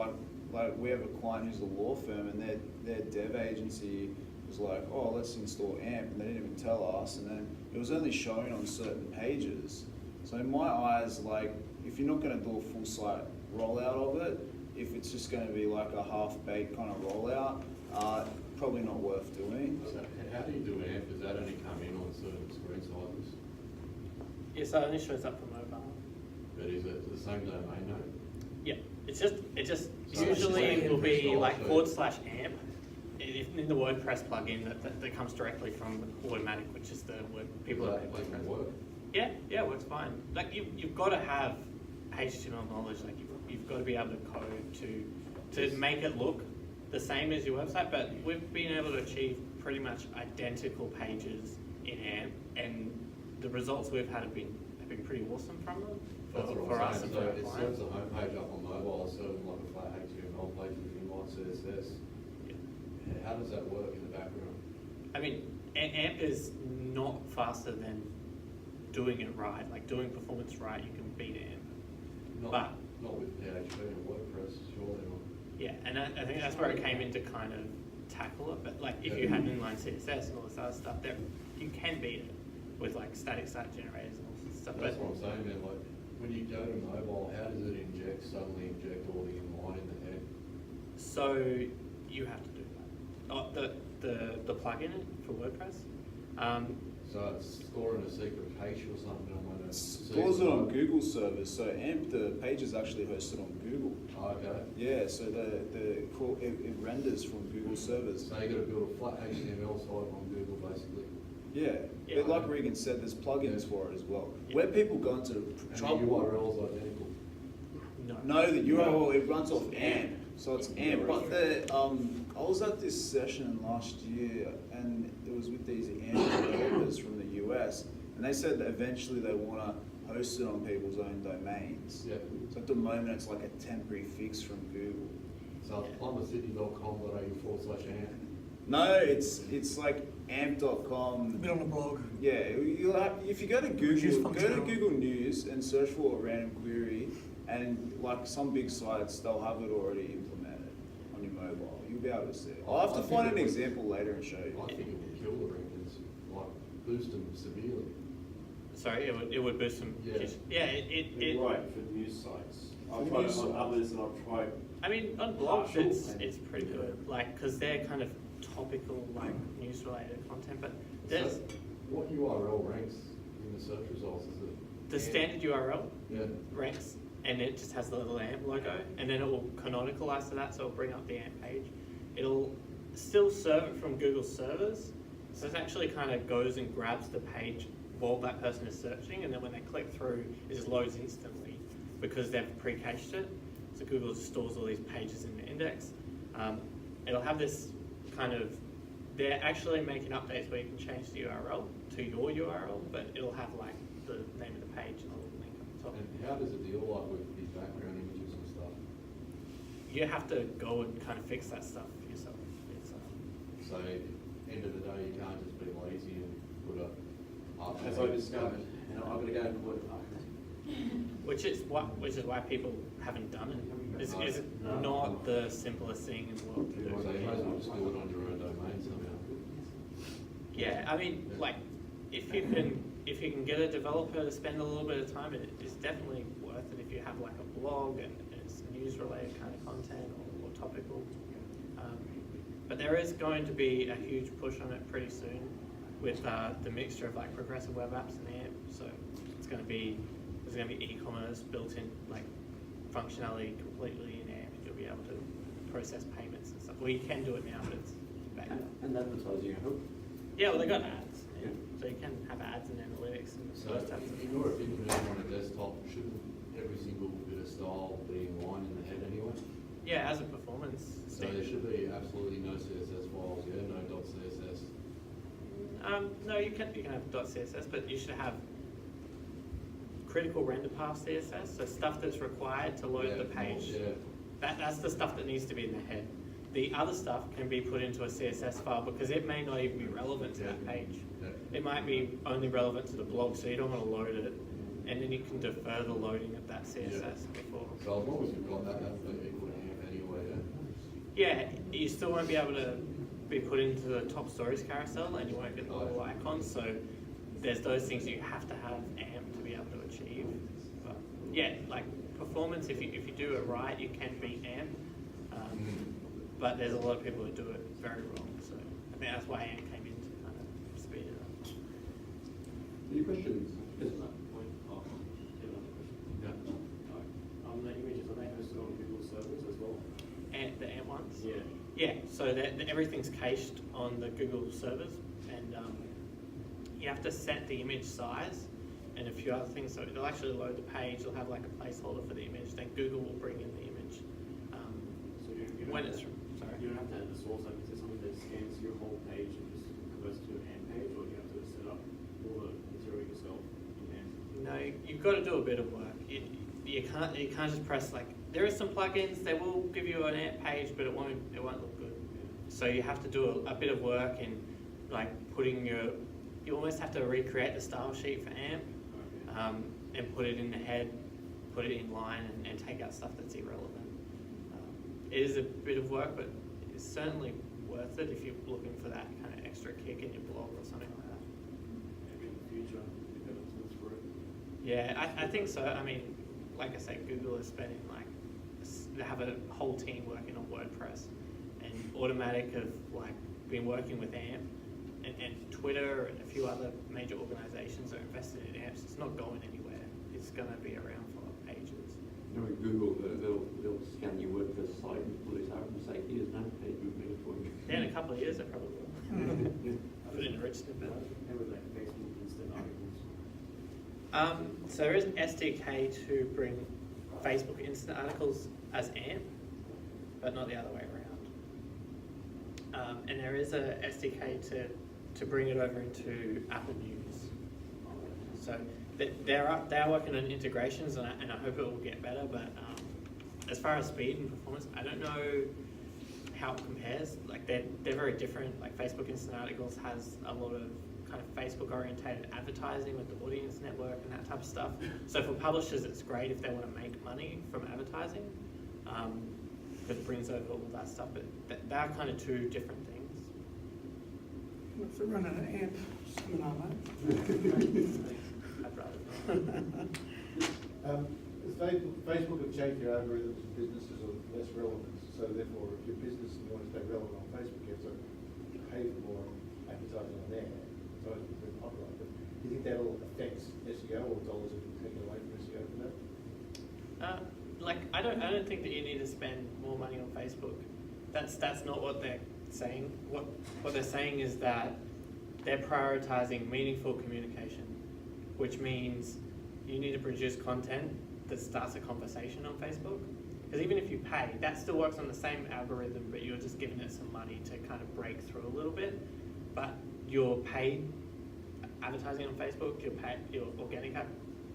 like we have a client who's a law firm and their dev agency was like, oh, let's install AMP, and they didn't even tell us, and then it was only showing on certain pages. So in my eyes, like if you're not going to do a full site rollout of it, if it's just going to be like a half-baked kind of rollout, probably not worth doing. So how do you do AMP? Does that only come in on certain screen sizes? Yes, it only shows up for mobile. But is it the same domain name? Yeah, it just So usually it's will be like like /AMP in the WordPress plugin that comes directly from Automatic, which is the word people Does are that doesn't work? Yeah, it works fine. Like you've got to have HTML knowledge. Like you've got to be able to code to make it look the same as your website. But we've been able to achieve pretty much identical pages in AMP, and the results we've had have been pretty awesome from them That's for what I'm us saying. and So for our it clients. serves the homepage up on mobile, it serves like a flat HTML page with inline CSS. Yeah. How does that work in the background? I mean, AMP is not faster than doing it right. Like doing performance right, you can beat AMP. But Not with PHP and WordPress, surely not. yeah, and I think that's where it came in to kind of tackle it. But like if you had inline CSS and all this other stuff, there you can beat it with like static site generators and all this stuff. That's But what I'm saying, man. Like when you go to mobile, how does it suddenly inject all the inline in the head? so you have to do that. Oh, the plugin for WordPress. So it's storing a secret cache or something on one of Stores it on Google servers, so AMP, the page is actually hosted on Google. Okay. Yeah, so it renders from Google servers. So you got to build a flat HTML site on Google basically. Yeah, Yeah. but like Regan said, there's plugins for it as well. Yeah. Where people go into And the trouble. URL's identical. No, the URL, it runs off AMP, so it's AMP. But I was at this session last year, and it was with these AMP developers from the US, and they said that eventually they want to host it on people's own domains. Yeah. So at the moment, it's like a temporary fix from Google. So it's plumbercity.com.au/amp. No, it's like amp.com. A bit on the blog. Yeah, you'll have, if you go to Use Google, go to functionality. Google News and search for a random query, and like some big sites, they'll have it already implemented on your mobile. You'll be able to see it. I'll have to find an example later and show you. I think it would kill the rankings, like boost them severely. Sorry, it would boost some. Yeah. Yeah, it Right, for news sites. I've For tried news it on sites. others and I've tried, I mean, on blogs, Partial. it's pretty good, like, because they're kind of topical, like, news-related content, but there's So what URL ranks in the search results? Is it the standard URL Yeah. ranks, and it just has the little AMP logo, and then it will canonicalize to that, so it'll bring up the AMP page. It'll still serve it from Google servers, so it actually kind of goes and grabs the page while that person is searching, and then when they click through, it just loads instantly because they've pre-cached it. So Google just stores all these pages in the index. It'll have this kind of, they're actually making updates where you can change the URL to your URL, but it'll have like the name of the page and a little link on the top. And how does it deal like with these background images and stuff? You have to go and kind of fix that stuff yourself. It's, So end of the day, you can't just be lazy and put up. as I discovered, you know, I've got to go and put it up. which is why people haven't done it. It's not the simplest thing in the world to do. So you might as well just do it on your own domain somehow. Yeah, I mean, like, if you can get a developer to spend a little bit of time, it's definitely worth it if you have like a blog and it's news-related kind of content or topical. But there is going to be a huge push on it pretty soon with the mixture of like progressive web apps and AMP. So there's going to be e-commerce built in, like functionality completely in AMP. You'll be able to process payments and stuff. Well, you can do it now, but it's bad. And advertising, I hope. Yeah, well, they got ads. Yeah. So you can have ads and analytics and So those types of in things. your opinion, on a desktop, shouldn't every single bit of style be in line in the head anyway? Yeah, as a performance So there standard. should be absolutely no CSS files, yeah, no .css. No, you can have .css, but you should have critical render path CSS, so stuff that's required to load the page. Yeah. That's the stuff that needs to be in the head. The other stuff can be put into a CSS file because it may not even be relevant to that page. Yeah. It might be only relevant to the blog, so you don't want to load it, and then you can defer the loading of that CSS before. So as long as you've got that, that's the equal to AMP anyway, yeah. Yeah, you still won't be able to be put into the top stories carousel, and you won't get the little icons. So there's those things you have to have AMP to be able to achieve. But yeah, like performance, if you do it right, you can beat AMP. But there's a lot of people who do it very wrong. So I think that's why AMP came in to kind of speed it up. Any questions? Yes. Yeah. The images, are they hosted on Google servers as well? And the AMP ones? Yeah. Yeah, so everything's cached on the Google servers, and you have to set the image size and a few other things. So it'll actually load the page. It'll have like a placeholder for the image. Then Google will bring in the image So you when don't it's have- sorry. You don't have to have the source, like, is there something that scans your whole page and just converts to an AMP page, or do you have to set up all the material yourself in AMP? No, you've got to do a bit of work. You can't just press like. There are some plugins. They will give you an AMP page, but it won't look good. So you have to do a bit of work in like putting your. You almost have to recreate the style sheet for AMP. And put it in the head, put it in line, and take out stuff that's irrelevant. It is a bit of work, but it's certainly worth it if you're looking for that kind of extra kick in your blog or something like that. Maybe in the future, you've got tools for it. Yeah, I think so. I mean, like I say, Google is spending they have a whole team working on WordPress, and Automatic have like been working with AMP and Twitter and a few other major organizations are invested in amps, it's not going anywhere. It's going to be around for ages. You know, with Google, they'll scan your WordPress site and pull it out and say, here's an amp page we've made for you. Yeah, in a couple of years, they probably will. Put it in a register. How would that Facebook instant articles? So there is an SDK to bring Facebook Instant Articles as AMP, but not the other way around. And there is a SDK to bring it over into Apple News. So they are working on integrations, and I hope it will get better. But as far as speed and performance, I don't know how it compares. Like they're very different. Like Facebook Instant Articles has a lot of kind of Facebook orientated advertising with the audience network and that type of stuff. So for publishers, it's great if they want to make money from advertising, because it brings over all that stuff. But they're kind of two different things. What's the run an AMP seminar, mate? I'd rather not. Facebook have changed their algorithms and businesses of less relevance. So therefore, if your business and you want to stay relevant on Facebook, you have to pay for more advertising on there. So it's very popular. But do you think that all affects SEO, or dollars are being taken away from SEO from that? I don't think that you need to spend more money on Facebook. That's not what they're saying. What they're saying is that they're prioritizing meaningful communication, which means you need to produce content that starts a conversation on Facebook. Because even if you pay, that still works on the same algorithm, but you're just giving it some money to kind of break through a little bit. But your paid advertising on Facebook, your organic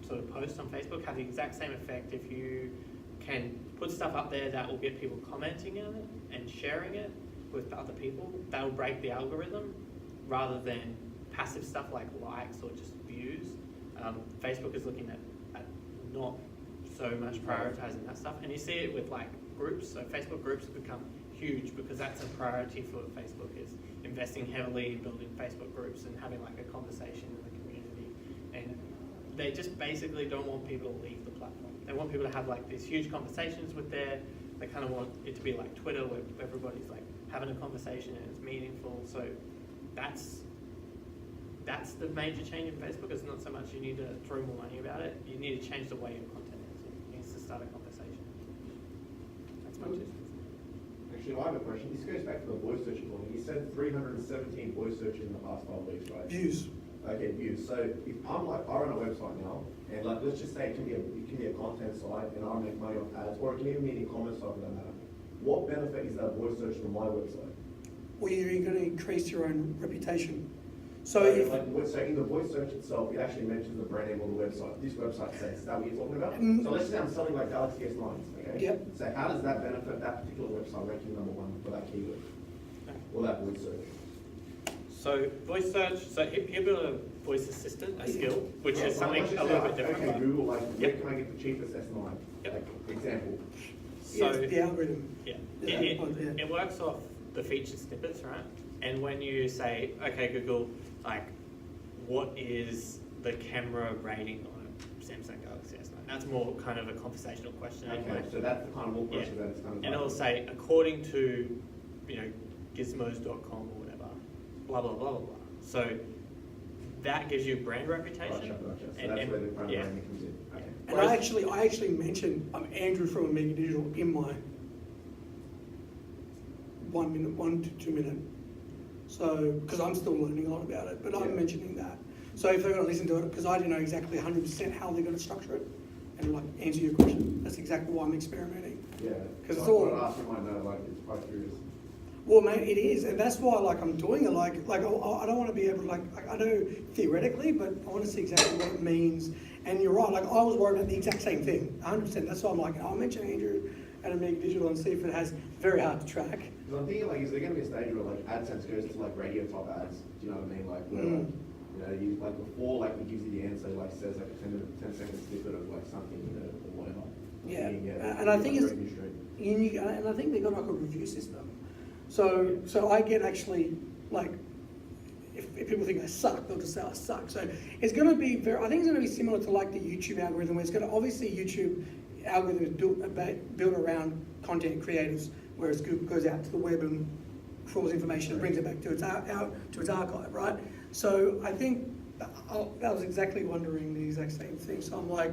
sort of posts on Facebook have the exact same effect if you can put stuff up there that will get people commenting on it and sharing it with other people. That will break the algorithm rather than passive stuff like likes or just views. Facebook is looking at not so much prioritizing that stuff, and you see it with like groups. So Facebook groups have become huge because that's a priority for Facebook, is investing heavily in building Facebook groups and having like a conversation in the community. And they just basically don't want people to leave the platform. They want people to have like these huge conversations with they kind of want it to be like Twitter, where everybody's like having a conversation and it's meaningful. So that's the major change in Facebook. It's not so much you need to throw more money about it. You need to change the way your content is. It needs to start a conversation. That's my 2 cents. Actually, I have a question. This goes back to the voice search one. You said 317 voice searches in the past 5 weeks, right? Views. Okay, views. So if I'm like, I run a website now, and like, let's just say it can be a content site, and I make money off ads, or it can even be an e-commerce site, for that matter. What benefit is that voice search from my website? Well, you're going to increase your own reputation. So So if in the voice search itself, it actually mentions the brand name on the website. This website says, is that what you're talking about? So let's say I'm selling like Galaxy S9s, okay? Yep. So how does that benefit that particular website ranking #1 for that keyword? Or that voice search? So voice search, so here build a voice assistant, a skill, which Yeah, is something let's a just little say, bit different. Okay, but- Google, like, where Yep. can I get the cheapest S9? Yep. Like, example. So it's the algorithm. yeah, Yeah, yeah. it works off the feature snippets, right? And when you say, okay, Google, like, what is the camera rating on a Samsung Galaxy S9? That's more kind of a conversational question. Okay, anyway. so that's the kind of more question Yeah. that it's kind of. And it'll say, according to, gizmos.com or whatever, blah, blah, blah, blah, blah. So that gives you brand reputation. Gotcha. So And- that's and- where the brand yeah. branding comes in. Okay. And I actually mentioned I'm Andrew from Omega Digital in my 1 to 2 minute. So, because I'm still learning a lot about it, but I'm Yeah. mentioning that. So if they're going to listen to it, because I don't know exactly 100% how they're going to structure it and like answer your question. That's exactly why I'm experimenting. Yeah. 'Cause it's So I all- thought I'd ask you, I know, like, it's quite curious. Well, mate, it is, and that's why I'm doing it. I don't want to be able to I know theoretically, but I want to see exactly what it means. And you're right. I was worried about the exact same thing, 100%. That's why I'm like, I'll mention Andrew and Omega Digital and see if it has very hard to track. Because I'm thinking, like, is there going to be a stage where, like, AdSense goes to, like, radio type ads? Do you know what I mean? Like, where, you like, before, like, it gives you the answer, like, says, like, a 10-second snippet of, like, something, or whatever. Yeah, Yeah, and I think it's revenue stream. unique, and I think they've got like a review system. So I get actually like, if people think I suck, they'll just say I suck. So it's going to be I think it's going to be similar to like the YouTube algorithm, where it's going to obviously YouTube algorithm is built around content creators, whereas Google goes out to the web and for all this information and brings it back to its archive, right? So I think I was exactly wondering the exact same thing. So I'm like,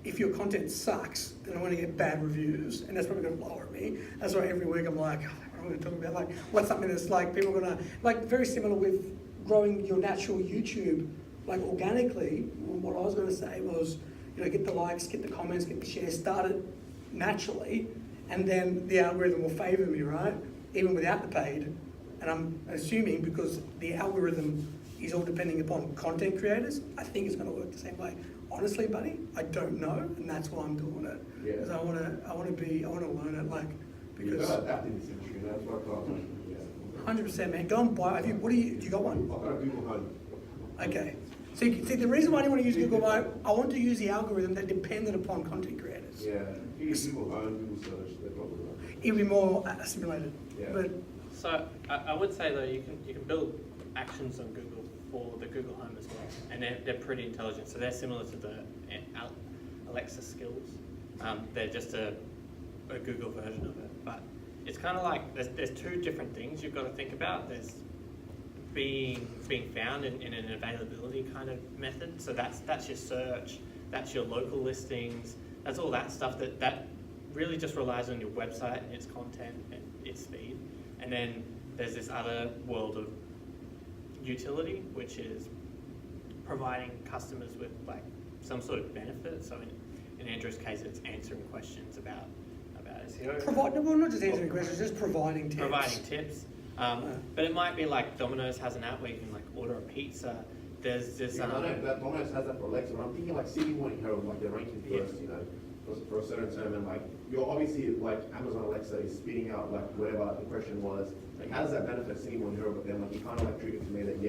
if your content sucks, then I'm going to get bad reviews, and that's probably going to lower me. That's why every week I'm like, I'm going to talk about like what's something that's like people are going to like very similar with growing your natural YouTube, like organically. What I was going to say was, get the likes, get the comments, get the shares, start it naturally, and then the algorithm will favour me, right? Even without the paid. And I'm assuming because the algorithm is all depending upon content creators, I think it's going to work the same way. Honestly, buddy, I don't know, and that's why I'm doing it. Yeah. Because I want to learn it, like, You've because got to adapt in this industry, and that's what I thought. 100%, man. Go and buy. Do you got one? I've got a Google Home. Okay. See, the reason why I didn't want to use Google, I want to use the algorithm that depended upon content creators. Yeah, if you use Google Home, Google Search, they're probably right. It'll be more assimilated. Yeah. But So I would say though, you can build actions on Google for the Google Home as well, and they're pretty intelligent. So they're similar to the Alexa skills. They're just a Google version of it. But it's kind of like there's two different things you've got to think about. There's being found in an availability kind of method. So that's your search, that's your local listings, that's all that stuff that really just relies on your website and its content and its speed. And then there's this other world of utility, which is providing customers with like some sort of benefit. So in Andrew's case, it's answering questions about SEO. Not just answering questions, just providing tips. Providing tips. But it might be like Domino's has an app where you can like order a pizza. There's this. I know that Domino's has that for Alexa, but I'm thinking like Sydney Morning Herald, like they're ranking first, for a certain term, and like you're obviously like Amazon Alexa is spitting out like whatever the question was. Like how does that benefit Sydney Morning Herald? But then like you kind of like triggered to me that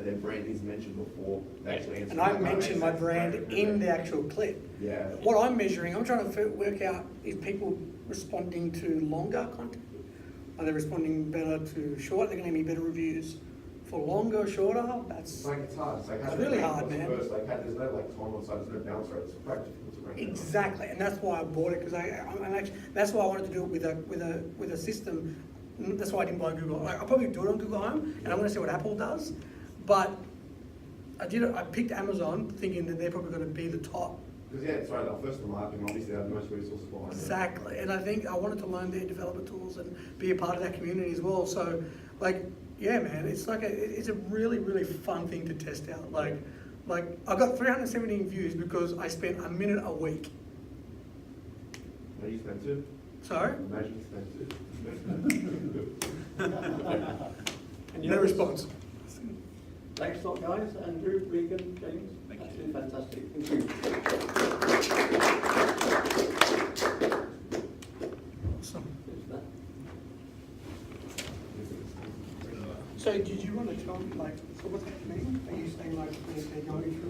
their brand is mentioned before they actually answer. And I mentioned my brand in the actual clip. Yeah. What I'm measuring, I'm trying to work out is people responding to longer content. Are they responding better to short? They're going to give me better reviews for longer or shorter. It's like it's hard. It's really hard, man. First, like there's no like time on site, there's no bounce rate. It's quite difficult to rank. Exactly, and that's why I bought it because that's why I wanted to do it with a system. That's why I didn't buy Google. Like, I'll probably do it on Google Home, and I want to see what Apple does. But I picked Amazon thinking that they're probably going to be the top. Because it's right, they're first to market, and obviously they have the most resources behind it. Exactly, and I think I wanted to learn their developer tools and be a part of that community as well. So, yeah, man, it's it's a really, really fun thing to test out. Like I got 317 views because I spent a minute a week. Maybe you spend two. Sorry? Imagine you spend two. No response. Thanks a lot, guys. Andrew, Regan, James. That's been fantastic. Thank you. Awesome. So did you want to tell me, so what's happening? Are you saying they're going through